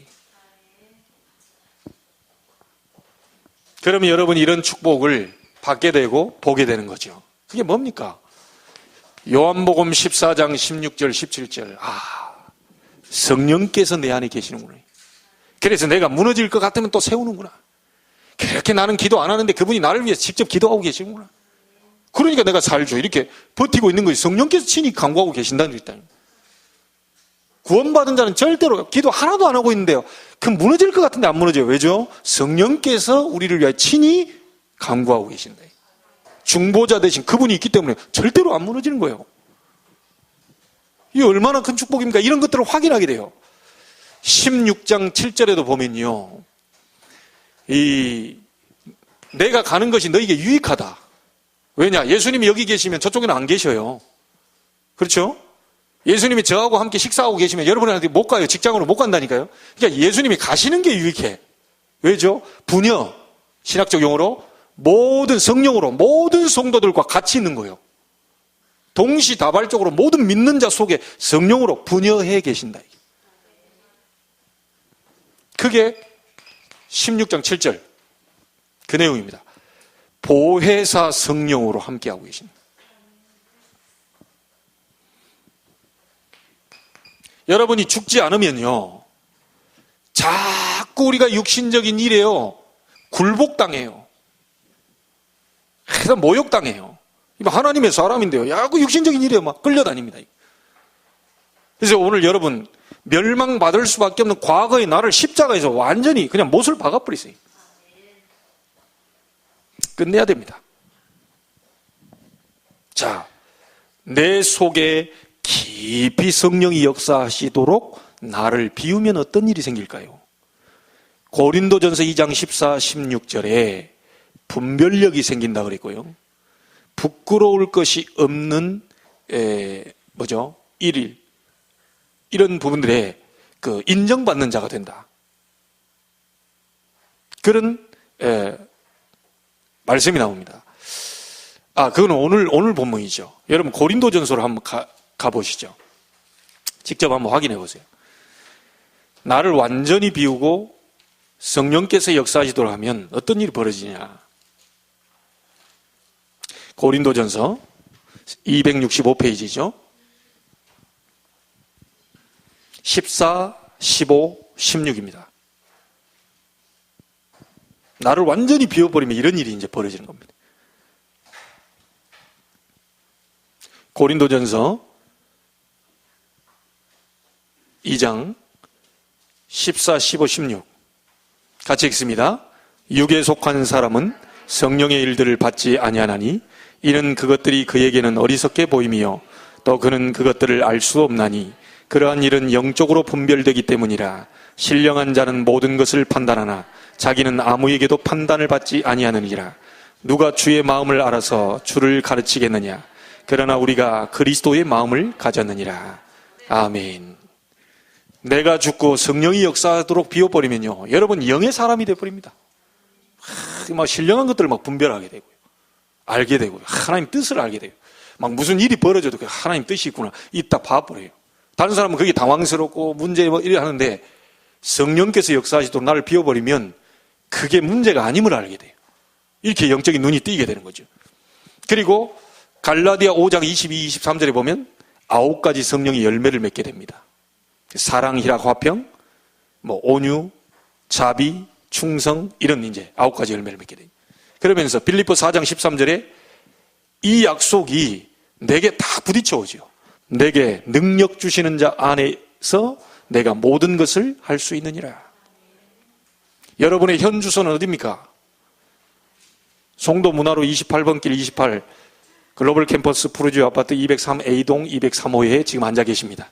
그러면 여러분이 이런 축복을 받게 되고 보게 되는 거죠. 그게 뭡니까? 요한복음 14장 16절 17절. 성령께서 내 안에 계시는구나. 그래서 내가 무너질 것 같으면 또 세우는구나. 그렇게 나는 기도 안 하는데 그분이 나를 위해서 직접 기도하고 계시는구나. 그러니까 내가 살죠. 이렇게 버티고 있는 거지. 성령께서 친히 강구하고 계신다는 게 있다. 구원받은 자는 절대로 기도 하나도 안 하고 있는데요. 그럼 무너질 것 같은데 안 무너져요. 왜죠? 성령께서 우리를 위하여 친히 강구하고 계신다. 중보자 대신 그분이 있기 때문에 절대로 안 무너지는 거예요. 이게 얼마나 큰 축복입니까? 이런 것들을 확인하게 돼요. 16장 7절에도 보면요. 내가 가는 것이 너에게 유익하다. 왜냐? 예수님이 여기 계시면 저쪽에는 안 계셔요. 그렇죠? 예수님이 저하고 함께 식사하고 계시면 여러분한테 못 가요. 직장으로 못 간다니까요. 그러니까 예수님이 가시는 게 유익해. 왜죠? 분여, 신학적 용어로 모든 성령으로 모든 성도들과 같이 있는 거예요. 동시다발적으로 모든 믿는 자 속에 성령으로 분여해 계신다. 그게 16장 7절 그 내용입니다. 보혜사 성령으로 함께하고 계십니다. 여러분이 죽지 않으면요, 자꾸 우리가 육신적인 일에요 굴복당해요. 그래서 모욕당해요. 하나님의 사람인데요, 야구 육신적인 일에 막 끌려다닙니다. 그래서 오늘 여러분 멸망받을 수밖에 없는 과거의 나를 십자가에서 완전히 그냥 못을 박아버리세요. 끝내야 됩니다. 자, 내 속에 깊이 성령이 역사하시도록 나를 비우면 어떤 일이 생길까요? 고린도전서 2장 14, 16절에 분별력이 생긴다 그랬고요. 부끄러울 것이 없는 일일, 이런 부분들에 그 인정받는 자가 된다. 그런 말씀이 나옵니다. 그건 오늘 본문이죠. 여러분 고린도전서로 한번 가보시죠. 직접 한번 확인해 보세요. 나를 완전히 비우고 성령께서 역사하시도록 하면 어떤 일이 벌어지냐. 고린도전서 265페이지죠. 14, 15, 16입니다. 나를 완전히 비워버리면 이런 일이 이제 벌어지는 겁니다. 고린도전서 2장 14, 15, 16 같이 읽습니다. 육에 속한 사람은 성령의 일들을 받지 아니하나니 이는 그것들이 그에게는 어리석게 보임이요 또 그는 그것들을 알 수 없나니 그러한 일은 영적으로 분별되기 때문이라. 신령한 자는 모든 것을 판단하나 자기는 아무에게도 판단을 받지 아니하느니라. 누가 주의 마음을 알아서 주를 가르치겠느냐. 그러나 우리가 그리스도의 마음을 가졌느니라. 아멘. 내가 죽고 성령이 역사하도록 비워버리면요, 여러분 영의 사람이 되어버립니다. 막 신령한 것들을 막 분별하게 되고요, 알게 되고요, 하나님 뜻을 알게 돼요. 막 무슨 일이 벌어져도 하나님 뜻이 있구나 이따 봐버려요. 다른 사람은 그게 당황스럽고 문제 이래 하는데 성령께서 역사하시도록 나를 비워버리면 그게 문제가 아님을 알게 돼요. 이렇게 영적인 눈이 뜨이게 되는 거죠. 그리고 갈라디아 5장 22, 23절에 보면 9가지 성령의 열매를 맺게 됩니다. 사랑, 희락, 화평, 온유, 자비, 충성, 이런 이제 9가지 열매를 맺게 돼요. 그러면서 빌립보 4장 13절에 이 약속이 내게 다 부딪혀 오죠. 내게 능력 주시는 자 안에서 내가 모든 것을 할 수 있느니라. 여러분의 현 주소는 어디입니까? 송도 문화로 28번 길 28 글로벌 캠퍼스 푸르지오 아파트 203A동 203호에 지금 앉아 계십니다.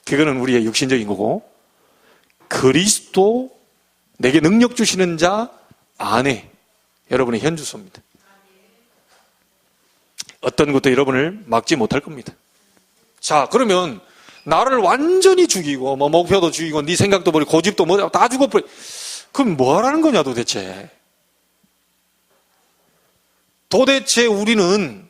그거는 우리의 육신적인 거고, 그리스도 내게 능력 주시는 자 안에 여러분의 현 주소입니다. 어떤 것도 여러분을 막지 못할 겁니다. 자, 그러면 나를 완전히 죽이고 목표도 죽이고 네 생각도 버리고 고집도 다 죽어버려. 그럼 뭐 하라는 거냐 도대체. 도대체 우리는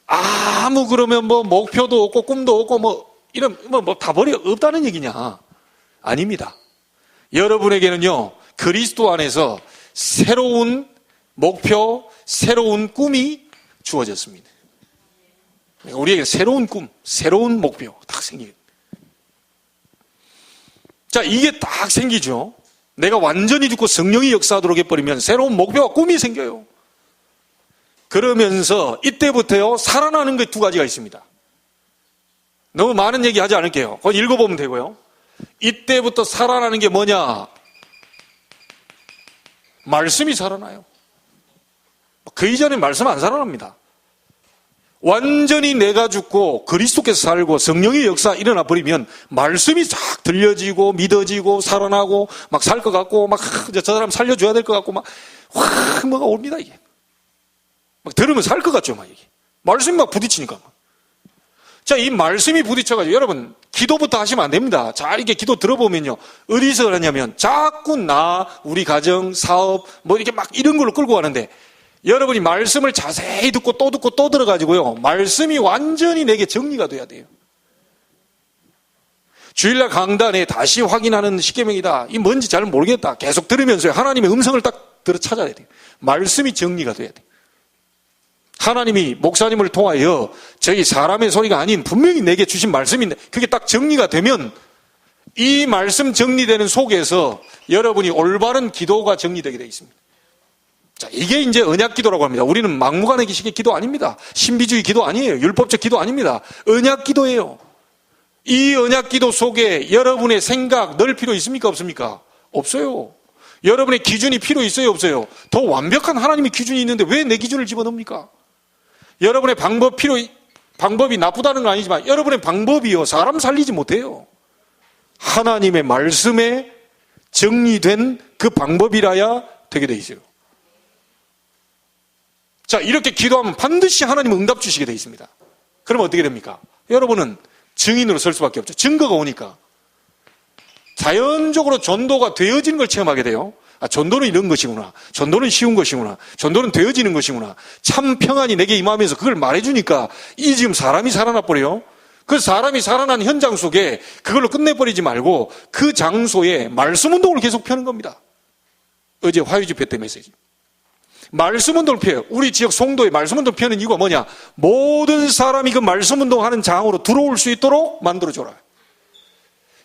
아무 그러면 목표도 없고 꿈도 없고 이런 다 버려 없다는 얘기냐? 아닙니다. 여러분에게는요, 그리스도 안에서 새로운 목표, 새로운 꿈이 주어졌습니다. 우리에게 새로운 꿈, 새로운 목표 딱 생겨요. 자, 이게 딱 생기죠. 내가 완전히 죽고 성령이 역사하도록 해버리면 새로운 목표와 꿈이 생겨요. 그러면서 이때부터요, 살아나는 게 두 가지가 있습니다. 너무 많은 얘기 하지 않을게요. 그거 읽어보면 되고요. 이때부터 살아나는 게 뭐냐? 말씀이 살아나요. 그 이전에 말씀 안 살아납니다. 완전히 내가 죽고 그리스도께서 살고 성령의 역사 일어나 버리면 말씀이 싹 들려지고 믿어지고 살아나고 막 살 것 같고 막 저 사람 살려줘야 될 것 같고 막 확 뭐가 옵니다. 이게 막 들으면 살 것 같죠. 막 이게 말씀이 막 부딪히니까 막. 자, 이 말씀이 부딪혀가지고 여러분 기도부터 하시면 안 됩니다. 자, 이렇게 기도 들어보면요, 어디서 그러냐면 자꾸 우리 가정, 사업 이렇게 막 이런 걸로 끌고 가는데, 여러분이 말씀을 자세히 듣고 또 들어가지고요, 말씀이 완전히 내게 정리가 돼야 돼요. 주일날 강단에 다시 확인하는 십계명이다. 이 뭔지 잘 모르겠다. 계속 들으면서 하나님의 음성을 딱 들어 찾아야 돼요. 말씀이 정리가 돼야 돼요. 하나님이 목사님을 통하여 저희 사람의 소리가 아닌 분명히 내게 주신 말씀인데 그게 딱 정리가 되면 이 말씀 정리되는 속에서 여러분이 올바른 기도가 정리되게 되어 있습니다. 자, 이게 이제 언약 기도라고 합니다. 우리는 막무가내 식의 기도 아닙니다. 신비주의 기도 아니에요. 율법적 기도 아닙니다. 언약 기도예요. 이 언약 기도 속에 여러분의 생각 넣을 필요 있습니까? 없습니까? 없어요. 여러분의 기준이 필요 있어요? 없어요? 더 완벽한 하나님의 기준이 있는데 왜 내 기준을 집어넣습니까? 여러분의 방법이 나쁘다는 건 아니지만 여러분의 방법이요. 사람 살리지 못해요. 하나님의 말씀에 정리된 그 방법이라야 되게 돼 있어요. 자, 이렇게 기도하면 반드시 하나님은 응답 주시게 돼 있습니다. 그럼 어떻게 됩니까? 여러분은 증인으로 설 수밖에 없죠. 증거가 오니까. 자연적으로 전도가 되어지는 걸 체험하게 돼요. 아, 전도는 이런 것이구나. 전도는 쉬운 것이구나. 전도는 되어지는 것이구나. 참 평안이 내게 임하면서 그걸 말해주니까 이 지금 사람이 살아나 버려요. 그 사람이 살아난 현장 속에 그걸로 끝내버리지 말고 그 장소에 말씀 운동을 계속 펴는 겁니다. 어제 화요집회 때 메시지. 말씀 운동을 펴요. 우리 지역 송도에 말씀 운동 펴는 이유가 뭐냐? 모든 사람이 그 말씀 운동하는 장으로 들어올 수 있도록 만들어줘라.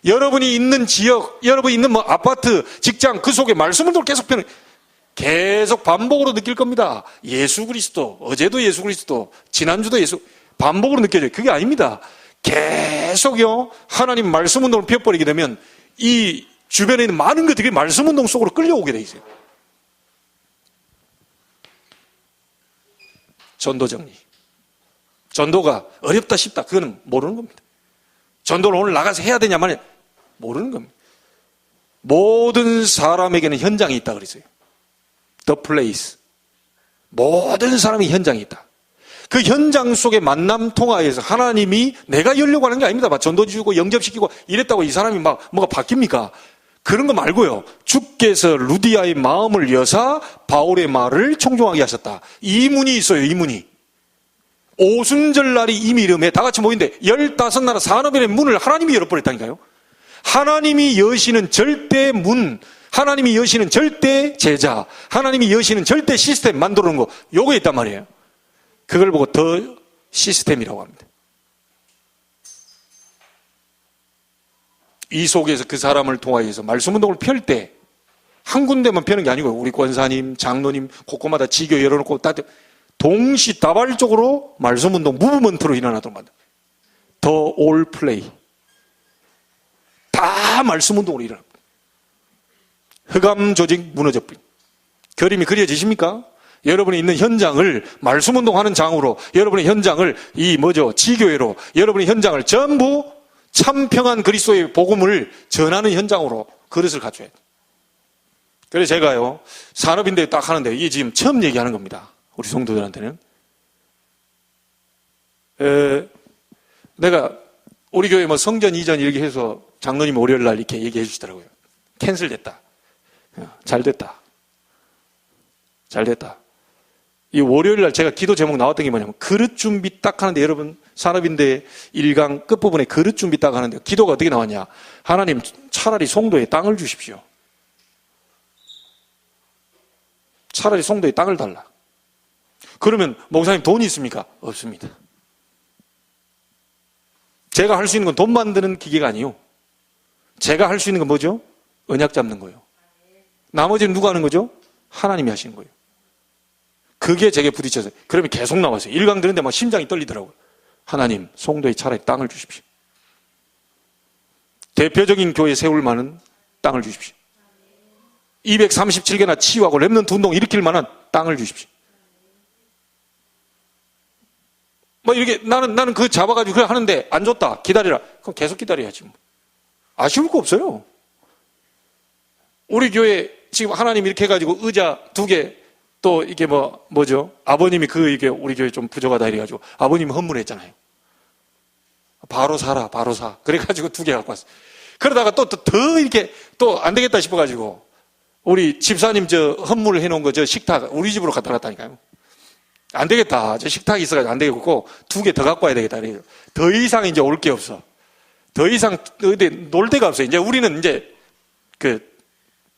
여러분이 있는 지역, 여러분이 있는 아파트, 직장 그 속에 말씀 운동을 계속 펴는 계속 반복으로 느낄 겁니다. 예수 그리스도, 어제도 예수 그리스도, 지난주도 예수, 반복으로 느껴져요. 그게 아닙니다. 계속요, 하나님 말씀 운동을 펴버리게 되면 이 주변에 있는 많은 것들이 말씀 운동 속으로 끌려오게 돼 있어요. 전도 정리. 전도가 어렵다 쉽다 그거는 모르는 겁니다. 전도를 오늘 나가서 해야 되냐만 모르는 겁니다. 모든 사람에게는 현장이 있다 그랬어요. The place. 모든 사람이 현장이 있다. 그 현장 속의 만남 통화에서 하나님이 내가 열려고 하는 게 아닙니다. 막 전도 주고 영접시키고 이랬다고 이 사람이 막 뭐가 바뀝니까? 그런 거 말고요. 주께서 루디아의 마음을 여사 바울의 말을 청종하게 하셨다. 이 문이 있어요. 이 문이. 오순절날이 이미 이름에 다 같이 모인데 15나라 산업인의 문을 하나님이 열어버렸다니까요. 하나님이 여시는 절대 문, 하나님이 여시는 절대 제자, 하나님이 여시는 절대 시스템 만들어 놓은 거 요거 있단 말이에요. 그걸 보고 더 시스템이라고 합니다. 이 속에서 그 사람을 통하여서 말씀 운동을 펼 때 한 군데만 펴는 게 아니고 우리 권사님, 장로님 곳곳마다 지교 열어놓고 동시다발적으로 말씀 운동 무브먼트로 일어나도록 만듭니다. 더 올 플레이. 다 말씀 운동으로 일어납니다. 흑암 조직 무너져버린. 그림이 그려지십니까? 여러분이 있는 현장을 말씀 운동하는 장으로, 여러분의 현장을 지교회로, 여러분의 현장을 전부 참 평안 그리스도의 복음을 전하는 현장으로 그릇을 갖춰야 돼요. 그래서 제가요, 산업인데 딱 하는데, 이게 지금 처음 얘기하는 겁니다. 우리 성도들한테는. 내가 우리 교회 성전 이전 이렇게 해서 장로님 월요일 날 이렇게 얘기해 주시더라고요. 캔슬 됐다. 잘 됐다. 잘 됐다. 이 월요일 날 제가 기도 제목 나왔던 게 뭐냐면 그릇 준비 딱 하는데 여러분 산업인대 1강 끝부분에 그릇 준비 딱 하는데 기도가 어떻게 나왔냐. 하나님 차라리 송도에 땅을 주십시오. 차라리 송도에 땅을 달라. 그러면 목사님 돈이 있습니까? 없습니다. 제가 할 수 있는 건 돈 만드는 기계가 아니요. 제가 할 수 있는 건 뭐죠? 언약 잡는 거예요. 나머지는 누가 하는 거죠? 하나님이 하시는 거예요. 그게 제게 부딪혀서 그러면 계속 나왔어요. 1강 들은데 막 심장이 떨리더라고요. 하나님 송도에 차라리 땅을 주십시오. 대표적인 교회 세울 만한 땅을 주십시오. 237개나 치유하고 렘넌트 운동 일으킬 만한 땅을 주십시오. 이렇게 나는 그거 잡아가지고 그래 하는데 안 줬다. 기다리라. 그럼 계속 기다려야지. 아쉬울 거 없어요. 우리 교회 지금 하나님 이렇게 해가지고 의자 2개 또 이게 뭐죠? 아버님이 이게 우리 교회 좀 부족하다 이래가지고 아버님이 헌물했잖아요. 바로 사라, 바로 사. 그래가지고 2개 갖고 왔어요. 그러다가 더 이렇게 또 안 되겠다 싶어가지고 우리 집사님 헌물을 해놓은 거 식탁 우리 집으로 갖다 놨다니까요. 안 되겠다. 식탁이 있어가지고 안 되겠고 2개 더 갖고 와야 되겠다. 더 이상 이제 올 게 없어. 더 이상 어디 놀 데가 없어요. 이제 우리는 이제 그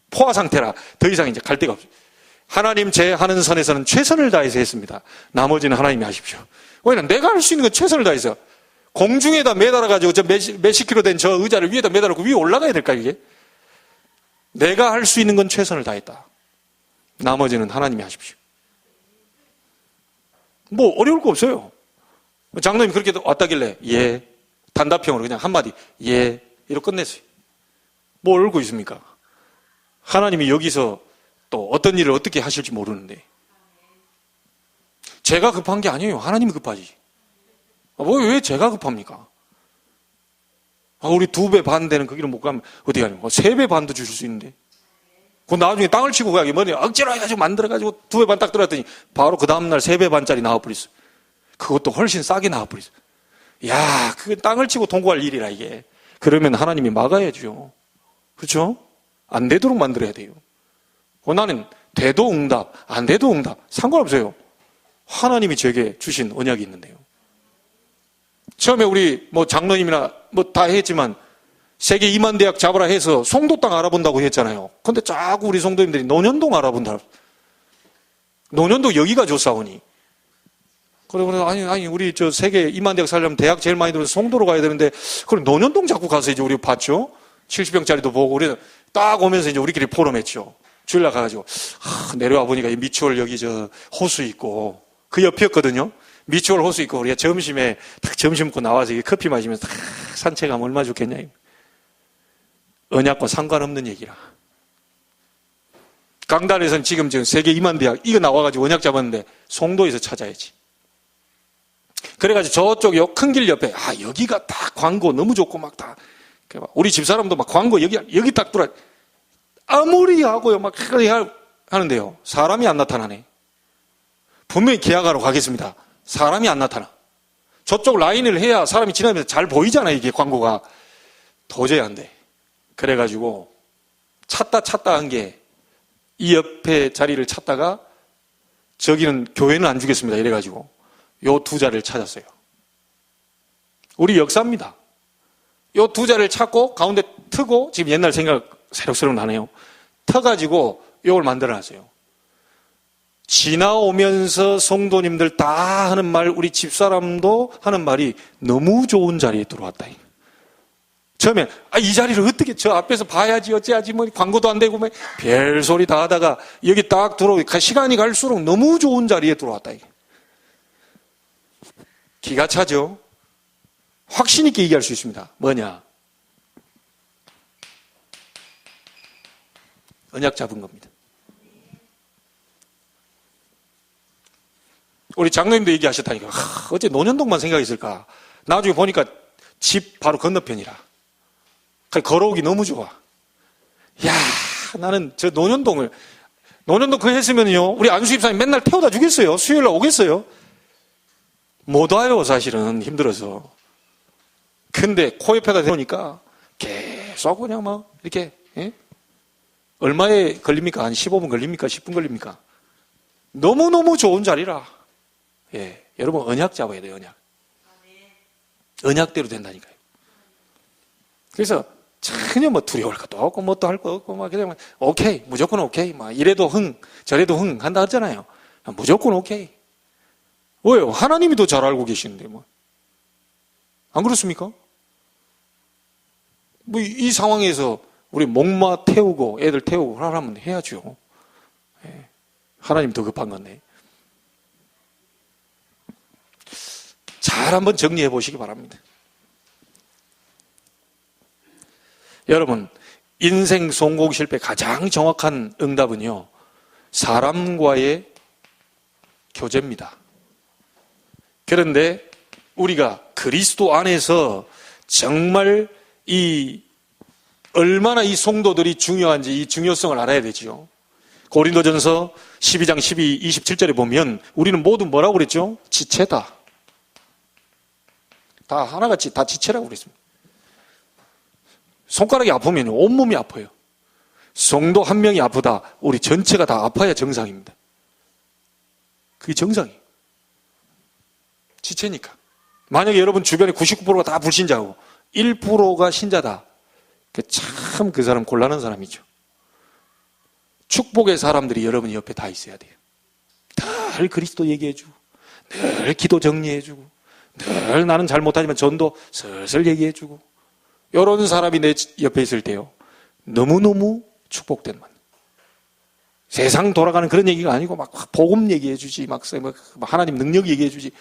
포화 상태라 더 이상 이제 갈 데가 없어요. 하나님 제 하는 선에서는 최선을 다해서 했습니다. 나머지는 하나님이 하십시오. 왜냐면 내가 할 수 있는 건 최선을 다해서 공중에다 매달아가지고 저 몇십 킬로 된 저 의자를 위에다 매달아놓고 위에 올라가야 될까 이게? 내가 할 수 있는 건 최선을 다했다. 나머지는 하나님이 하십시오. 뭐 어려울 거 없어요. 장로님 그렇게 왔다길래 예 단답형으로 그냥 한마디 예 이러고 끝냈어요. 뭐 어려울 거 있습니까? 하나님이 여기서 또 어떤 일을 어떻게 하실지 모르는데 제가 급한 게 아니에요. 하나님이 급하지. 왜 제가 급합니까? 우리 2배 반 되는 그 길을 못 가면 어디 가냐? 3배 반도 주실 수 있는데 그 나중에 땅을 치고 가기 뭐냐 억지로 해가지고 만들어가지고 2배 반 딱 들어갔더니 바로 그 다음날 3배 반짜리 나와버렸어. 그것도 훨씬 싸게 나와버렸어. 야, 그 땅을 치고 통과할 일이라 이게. 그러면 하나님이 막아야죠. 그렇죠? 안 되도록 만들어야 돼요. 나는 돼도 응답, 안 돼도 응답 상관없어요. 하나님이 제게 주신 언약이 있는데요. 처음에 우리 뭐 장로님이나 뭐 다 했지만 세계 2만 대학 잡으라 해서 송도 땅 알아본다고 했잖아요. 근데 자꾸 우리 송도님들이 논현동 알아본다. 논현동 여기가 좋사오니. 그래 아니 우리 저 세계 2만 대학 살려면 대학 제일 많이 들어서 송도로 가야 되는데 그럼 논현동 자꾸 가서 이제 우리 봤죠. 70평짜리도 보고 우리는 딱 오면서 이제 우리끼리 포럼했죠. 주일날 가가지고 내려와 보니까 이 미추홀 여기 저 호수 있고 그 옆이었거든요. 미추홀 호수 있고 우리가 점심에 딱 점심 먹고 나와서 커피 마시면서 딱 산책하면 얼마나 좋겠냐. 언약과 상관없는 얘기라. 강단에서는 지금 세계 2만 대학 이거 나와가지고 언약 잡았는데 송도에서 찾아야지. 그래가지고 저쪽 요 큰 길 옆에 여기가 딱 광고 너무 좋고 막 다 우리 집사람도 막 광고 여기 딱 들어 아무리 하고요 막 하는데요 사람이 안 나타나네. 분명히 계약하러 가겠습니다. 사람이 안 나타나. 저쪽 라인을 해야 사람이 지나면서 잘 보이잖아 이게 광고가. 도저히 안 돼. 그래가지고 찾다 한 게 이 옆에 자리를 찾다가 저기는 교회는 안 주겠습니다 이래가지고 요 2자를 찾았어요. 우리 역사입니다. 요 2자를 찾고 가운데 트고 지금 옛날 생각 새록새록 나네요. 터가지고 요걸 만들어놨어요. 지나오면서 성도님들 다 하는 말 우리 집사람도 하는 말이 너무 좋은 자리에 들어왔다. 처음엔 이 자리를 어떻게 저 앞에서 봐야지 어찌하지 뭐 광고도 안 되고 뭐 별소리 다 하다가 여기 딱 들어오니까 시간이 갈수록 너무 좋은 자리에 들어왔다. 기가 차죠. 확신 있게 얘기할 수 있습니다. 뭐냐? 언약 잡은 겁니다. 우리 장로님도 얘기하셨다니까. 어째 논현동만 생각했을까? 나중에 보니까 집 바로 건너편이라. 걸어오기 너무 좋아. 야, 나는 저 논현동 그 했으면요. 우리 안수 집사님 맨날 태워다 주겠어요. 수요일날 오겠어요. 못 와요, 사실은. 힘들어서. 근데 코 옆에다 대니까 계속 그냥 막 이렇게, 예? 얼마에 걸립니까? 한 15분 걸립니까? 10분 걸립니까? 너무너무 좋은 자리라. 예. 여러분, 언약 잡아야 돼요, 언약. 언약대로 된다니까요. 그래서 전혀 뭐 두려울 것도 없고, 뭐 또 할 거 없고, 막 그냥 오케이. 무조건 오케이. 막 이래도 흥, 저래도 흥 한다 하잖아요. 무조건 오케이. 왜요? 하나님이 더 잘 알고 계시는데, 뭐. 안 그렇습니까? 뭐, 이 상황에서 우리 목마 태우고, 애들 태우고, 하라면 해야죠. 예. 하나님 더 급한 건데. 잘 한번 정리해 보시기 바랍니다. 여러분, 인생 성공 실패 가장 정확한 응답은요, 사람과의 교제입니다. 그런데 우리가 그리스도 안에서 정말 얼마나 이 성도들이 중요한지 이 중요성을 알아야 되죠. 고린도전서 12장 27절에 보면 우리는 모두 뭐라고 그랬죠? 지체다. 다 하나같이 다 지체라고 그랬습니다. 손가락이 아프면 온몸이 아파요. 성도 한 명이 아프다. 우리 전체가 다 아파야 정상입니다. 그게 정상이에요. 지체니까. 만약에 여러분 주변에 99%가 다 불신자고 1%가 신자다. 참 그 사람 곤란한 사람이죠. 축복의 사람들이 여러분이 옆에 다 있어야 돼요. 늘 그리스도 얘기해주고, 늘 기도 정리해주고, 늘 나는 잘 못하지만 전도 슬슬 얘기해주고, 이런 사람이 내 옆에 있을 때요, 너무너무 축복된 만. 세상 돌아가는 그런 얘기가 아니고 막 복음 얘기해주지, 막 하나님 능력 얘기해주지.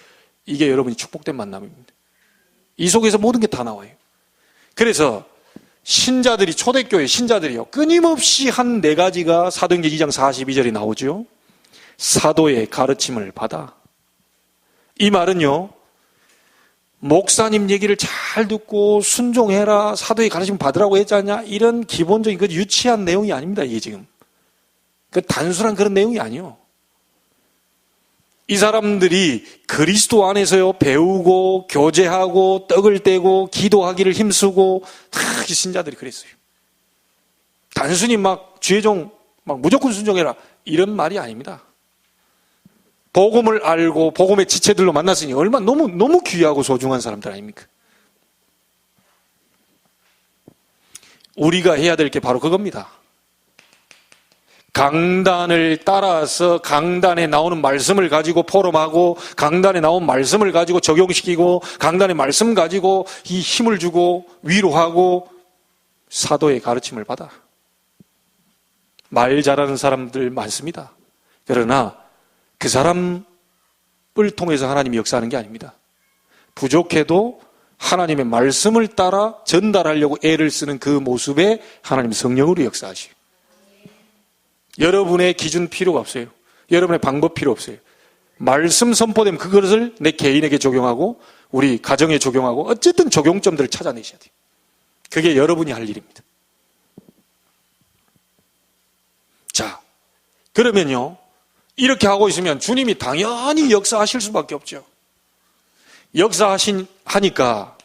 이게 여러분이 축복된 만남입니다. 이 속에서 모든 게 다 나와요. 그래서 신자들이, 초대교회 신자들이요, 끊임없이 한 4가지가 사도행전 2장 42절에 나오죠. 사도의 가르침을 받아. 이 말은요, 목사님 얘기를 잘 듣고 순종해라, 사도의 가르침 받으라고 했지 않냐, 이런 기본적인 그 유치한 내용이 아닙니다. 이게 지금 그 단순한 그런 내용이 아니요. 이 사람들이 그리스도 안에서요, 배우고 교제하고 떡을 떼고 기도하기를 힘쓰고, 특히 신자들이 그랬어요. 단순히 막 죄종 막 무조건 순종해라 이런 말이 아닙니다. 복음을 알고 복음의 지체들로 만났으니 얼마나 너무 귀하고 소중한 사람들 아닙니까? 우리가 해야 될 게 바로 그겁니다. 강단을 따라서 강단에 나오는 말씀을 가지고 포럼하고, 강단에 나온 말씀을 가지고 적용시키고, 강단의 말씀 가지고 이 힘을 주고 위로하고, 사도의 가르침을 받아. 말 잘하는 사람들 많습니다. 그러나 그 사람을 통해서 하나님이 역사하는 게 아닙니다. 부족해도 하나님의 말씀을 따라 전달하려고 애를 쓰는 그 모습에 하나님 성령으로 역사하시고, 여러분의 기준 필요가 없어요. 여러분의 방법 필요 없어요. 말씀 선포되면 그것을 내 개인에게 적용하고 우리 가정에 적용하고, 어쨌든 적용점들을 찾아내셔야 돼요. 그게 여러분이 할 일입니다. 자, 그러면요, 이렇게 하고 있으면 주님이 당연히 역사하실 수밖에 없죠. 하니까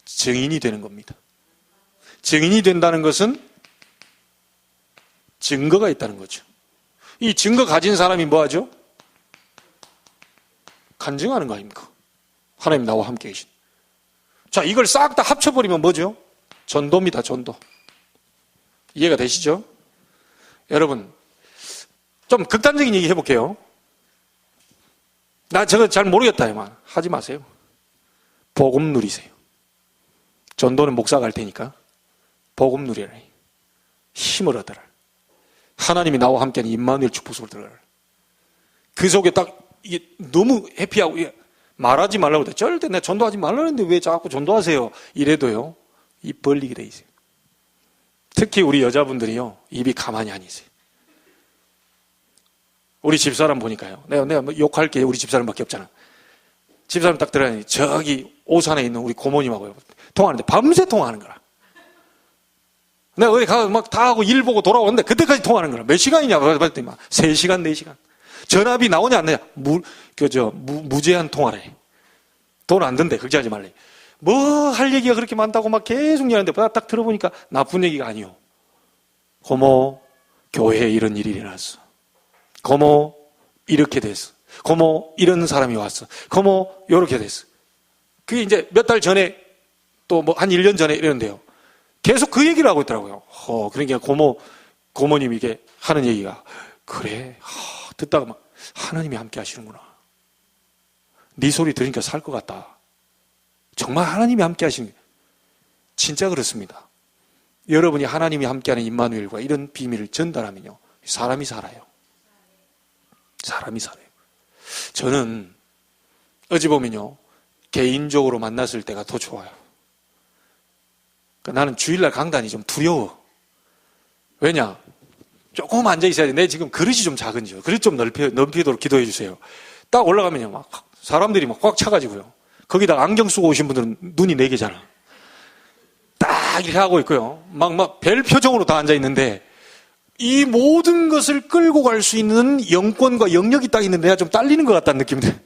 증인이 되는 겁니다. 증인이 된다는 것은 증거가 있다는 거죠. 이 증거 가진 사람이 뭐 하죠? 간증하는 거 아닙니까? 하나님 나와 함께 계신. 자, 이걸 싹 다 합쳐버리면 뭐죠? 전도입니다, 전도. 이해가 되시죠? 여러분, 좀 극단적인 얘기 해볼게요. 나 저거 잘 모르겠다, 이만. 하지 마세요. 복음 누리세요. 전도는 목사가 할 테니까 복음 누리라. 힘을 얻어라. 하나님이 나와 함께하는 임마누엘 축복을 들어라. 그 속에 딱 이게 너무 해피하고, 말하지 말라고 돼. 절대 내가 전도하지 말라는데 왜 자꾸 전도하세요? 이래도요, 입 벌리게 돼 있어요. 특히 우리 여자분들이요, 입이 가만히 안 있어요. 우리 집사람 보니까요, 내가 뭐 욕할 게 우리 집사람밖에 없잖아. 집사람 딱 들어가니 저기 오산에 있는 우리 고모님하고 통화하는데 밤새 통화하는 거라. 내가 어디 가서 막 다 하고 일 보고 돌아오는데 그때까지 통화하는 거라. 몇 시간이냐? 봤더니 막 3시간, 4시간. 전화비 나오냐 안 나냐? 무제한 통화래. 돈 안 든대. 걱정하지 말래. 뭐 할 얘기가 그렇게 많다고 막 계속 얘기하는데 딱 들어보니까 나쁜 얘기가 아니요. 고모, 교회에 이런 일이 일어났어. 고모, 이렇게 됐어. 고모, 이런 사람이 왔어. 고모, 요렇게 됐어. 그게 이제 몇 달 전에 또 뭐 한 1년 전에 이러는데요. 계속 그 얘기를 하고 있더라고요. 그러니까 고모님이 이게 하는 얘기가, 그래, 듣다가 막, 하나님이 함께 하시는구나. 네 소리 들으니까 살 것 같다. 정말 하나님이 함께 하시는 게 진짜 그렇습니다. 여러분이 하나님이 함께하는 임마누엘과 이런 비밀을 전달하면요, 사람이 살아요. 사람이 살아요. 저는 어찌 보면요, 개인적으로 만났을 때가 더 좋아요. 그러니까 나는 주일날 강단이 좀 두려워. 왜냐? 조금 앉아 있어야 돼. 내 지금 그릇이 좀 작은지요. 그릇 좀 넓히도록 기도해 주세요. 딱 올라가면요, 막 사람들이 막 꽉 차가지고요. 거기다 안경 쓰고 오신 분들은 눈이 4개잖아. 딱 이렇게 하고 있고요. 막 별 표정으로 다 앉아 있는데, 이 모든 것을 끌고 갈 수 있는 영권과 영역이 딱 있는데 내가 좀 딸리는 것 같다는 느낌이 들어요.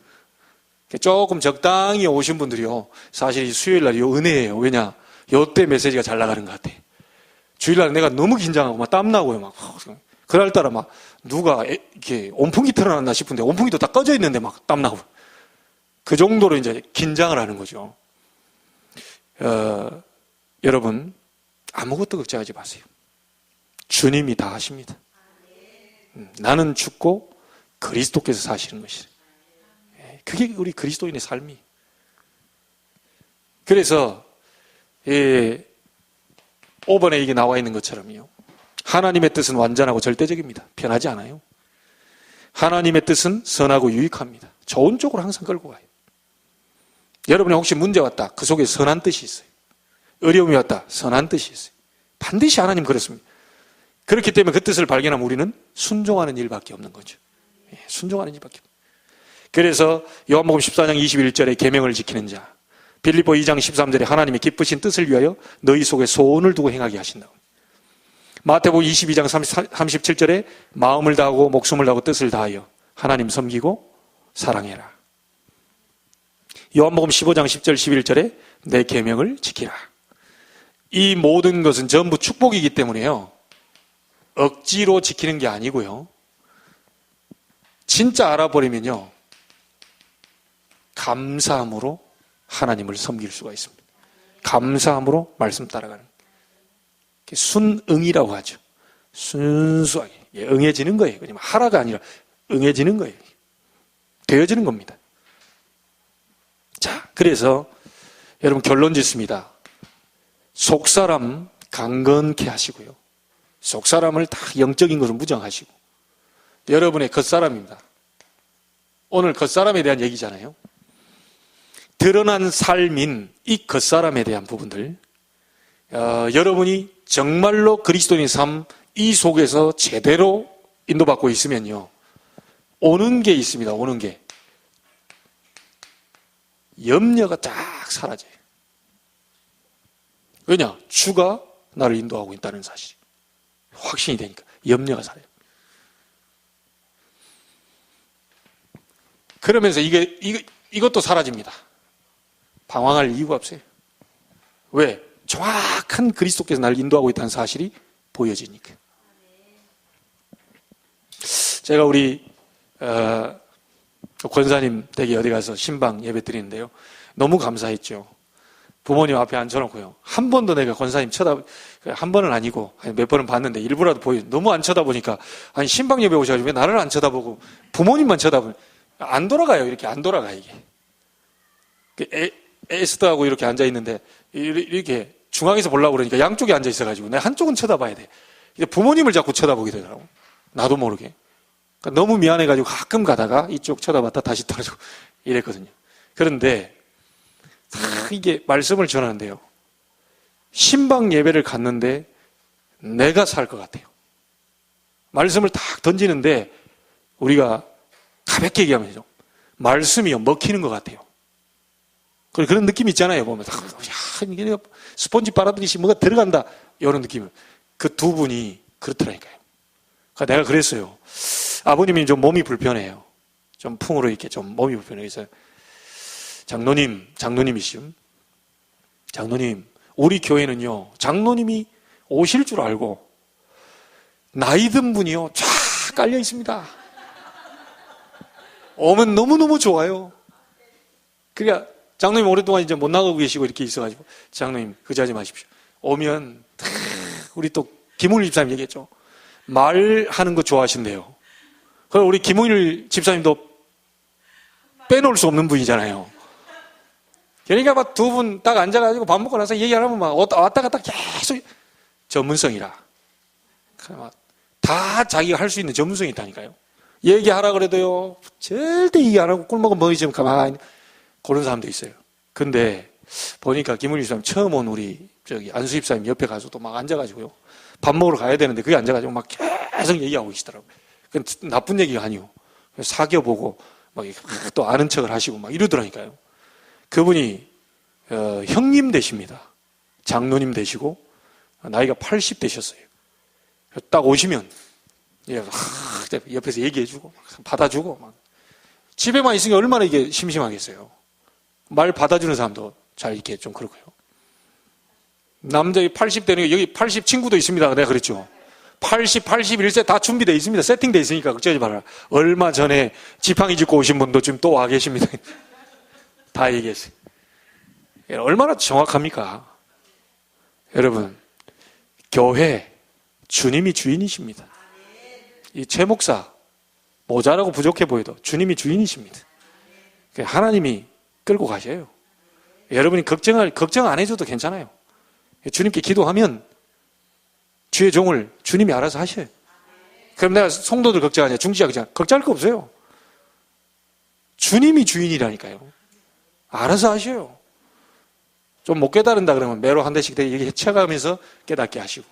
조금 적당히 오신 분들이요, 사실 이 수요일날이 은혜예요. 왜냐? 요때 메시지가 잘 나가는 것 같아. 주일날 내가 너무 긴장하고 막 땀나고요. 막 그날따라 막 누가 이렇게 온풍기 틀어놨나 싶은데 온풍기도 다 꺼져 있는데 막 땀나고, 그 정도로 이제 긴장을 하는 거죠. 여러분 아무것도 걱정하지 마세요. 주님이 다 하십니다. 나는 죽고 그리스도께서 사시는 것이에요. 그게 우리 그리스도인의 삶이. 그래서 5번에 이게 나와 있는 것처럼요, 하나님의 뜻은 완전하고 절대적입니다. 변하지 않아요. 하나님의 뜻은 선하고 유익합니다. 좋은 쪽으로 항상 끌고 가요. 여러분이 혹시 문제 왔다, 그 속에 선한 뜻이 있어요. 어려움이 왔다, 선한 뜻이 있어요. 반드시 하나님 그렇습니다. 그렇기 때문에 그 뜻을 발견하면 우리는 순종하는 일밖에 없는 거죠. 순종하는 일밖에 없어요. 그래서 요한복음 14장 21절에 계명을 지키는 자, 빌립보 2장 13절에 하나님의 기쁘신 뜻을 위하여 너희 속에 소원을 두고 행하게 하신다고. 마태복음 22장 37절에 마음을 다하고 목숨을 다하고 뜻을 다하여 하나님 섬기고 사랑해라. 요한복음 15장 10절 11절에 내 계명을 지키라. 이 모든 것은 전부 축복이기 때문에요, 억지로 지키는 게 아니고요, 진짜 알아버리면요, 감사함으로 하나님을 섬길 수가 있습니다. 감사함으로 말씀 따라가는, 순응이라고 하죠. 순수하게 응해지는 거예요. 그냥 하라가 아니라 응해지는 거예요. 되어지는 겁니다. 자, 그래서 여러분 결론 짓습니다. 속사람 강건케 하시고요, 속사람을 다 영적인 것을 무장하시고, 여러분의 겉사람입니다. 오늘 겉사람에 대한 얘기잖아요. 드러난 삶인 이 겉사람에 대한 부분들, 여러분이 정말로 그리스도인의 삶 이 속에서 제대로 인도받고 있으면요, 오는 게 있습니다. 오는 게 염려가 쫙 사라져요. 왜냐? 주가 나를 인도하고 있다는 사실이 확신이 되니까 염려가 사라져요. 그러면서 이것도 사라집니다. 방황할 이유가 없어요. 왜? 정확한 그리스도께서 나를 인도하고 있다는 사실이 보여지니까. 제가 우리 권사님 댁에 어디 가서 신방 예배 드리는데요, 너무 감사했죠. 부모님 앞에 앉혀놓고요, 한 번도 내가 권사님 한 번은 아니고 몇 번은 봤는데 일부라도 너무 안 쳐다보니까, 아니 신방 예배 오셔가지고 왜 나를 안 쳐다보고 부모님만 쳐다보면 안 돌아가요. 이렇게 안 돌아가. 이게 에스더하고 이렇게 앉아있는데 이렇게 중앙에서 보려고 그러니까 양쪽에 앉아있어가지고 내가 한쪽은 쳐다봐야 돼. 부모님을 자꾸 쳐다보게 되더라고, 나도 모르게. 그러니까 너무 미안해가지고 가끔 가다가 이쪽 쳐다봤다 다시 떨어지고 이랬거든요. 그런데 이게 말씀을 전하는데요, 신방 예배를 갔는데 내가 살 것 같아요. 말씀을 딱 던지는데 우리가 가볍게 얘기하면서 말씀이 먹히는 것 같아요. 그런 느낌 있잖아요. 보면 이게 스펀지 빨아들이시 뭐가 들어간다, 이런 느낌을. 그 두 분이 그렇더라니까요. 그러니까 내가 그랬어요. 아버님이 좀 몸이 불편해요. 좀 풍으로 이렇게 좀 몸이 불편해서, 장로님이시죠. 장로님, 우리 교회는요, 장로님이 오실 줄 알고 나이 든 분이요 쫙 깔려 있습니다. 오면 너무너무 좋아요. 그러니까 장로님 오랫동안 이제 못 나가고 계시고 이렇게 있어가지고, 장로님 그자지 마십시오. 오면 우리 또 김훈일 집사님 얘기했죠. 말하는 거 좋아하신대요. 그럼 우리 김훈일 집사님도 빼놓을 수 없는 분이잖아요. 그러니까 막 두 분 딱 앉아가지고 밥 먹고 나서 얘기하면 막 왔다 갔다 계속 전문성이라. 막 다 자기가 할 수 있는 전문성이 있다니까요. 얘기하라 그래도요, 절대 얘기 안 하고 꿀 먹은 먹이지면 가만히 그런 사람도 있어요. 근데 보니까 김은희 집사님 처음 온 우리 안수 집사님 옆에 가서도 막 앉아가지고요, 밥 먹으러 가야 되는데 거기 앉아가지고 막 계속 얘기하고 계시더라고요. 그건 나쁜 얘기가 아니고 사귀어보고 막 또 아는 척을 하시고 막 이러더라니까요. 그분이 형님 되십니다. 장로님 되시고 나이가 80 되셨어요. 딱 오시면 옆에서 얘기해주고 받아주고 막. 집에만 있으니까 얼마나 이게 심심하겠어요. 말 받아주는 사람도 잘 이렇게 좀 그렇고요. 남자이 80 되는 게, 여기 80 친구도 있습니다. 내가 그랬죠. 80, 81세 다 준비되어 있습니다. 세팅되어 있으니까 걱정하지 말아라. 얼마 전에 지팡이 짚고 오신 분도 지금 또 와 계십니다. 다 얘기했어요. 얼마나 정확합니까? 여러분, 교회, 주님이 주인이십니다. 이 최 목사, 모자라고 부족해 보여도 주님이 주인이십니다. 하나님이 끌고 가셔요. 여러분이 걱정 안 해줘도 괜찮아요. 주님께 기도하면 주의 종을 주님이 알아서 하셔요. 그럼 내가 성도들 걱정하냐, 중지자 걱정할 거 없어요. 주님이 주인이라니까요. 알아서 하셔요. 좀 못 깨달은다 그러면 매로 한 대씩 헤쳐가면서 깨닫게 하시고,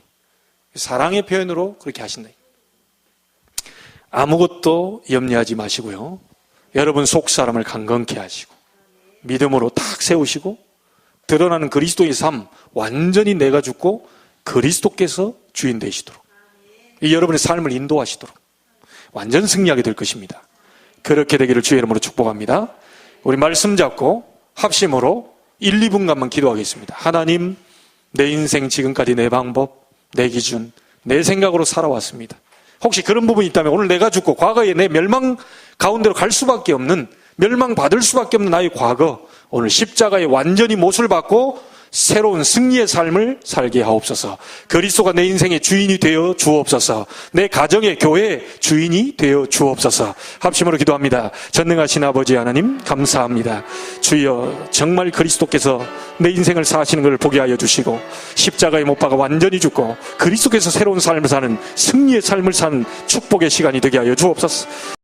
사랑의 표현으로 그렇게 하신다. 아무것도 염려하지 마시고요. 여러분 속 사람을 강건케 하시고 믿음으로 탁 세우시고 드러나는 그리스도의 삶, 완전히 내가 죽고 그리스도께서 주인 되시도록, 이 여러분의 삶을 인도하시도록 완전 승리하게 될 것입니다. 그렇게 되기를 주의 이름으로 축복합니다. 우리 말씀 잡고 합심으로 1, 2분간만 기도하겠습니다. 하나님, 내 인생 지금까지 내 방법, 내 기준, 내 생각으로 살아왔습니다. 혹시 그런 부분이 있다면 오늘 내가 죽고 과거에 내 멸망 가운데로 갈 수밖에 없는, 멸망받을 수밖에 없는 나의 과거, 오늘 십자가에 완전히 못을 받고 새로운 승리의 삶을 살게 하옵소서. 그리스도가 내 인생의 주인이 되어 주옵소서. 내 가정의 교회의 주인이 되어 주옵소서. 합심으로 기도합니다. 전능하신 아버지 하나님, 감사합니다. 주여, 정말 그리스도께서 내 인생을 사시는 것을 보게 하여 주시고 십자가에 못 박아 완전히 죽고 그리스도께서 새로운 삶을 사는, 승리의 삶을 사는 축복의 시간이 되게 하여 주옵소서.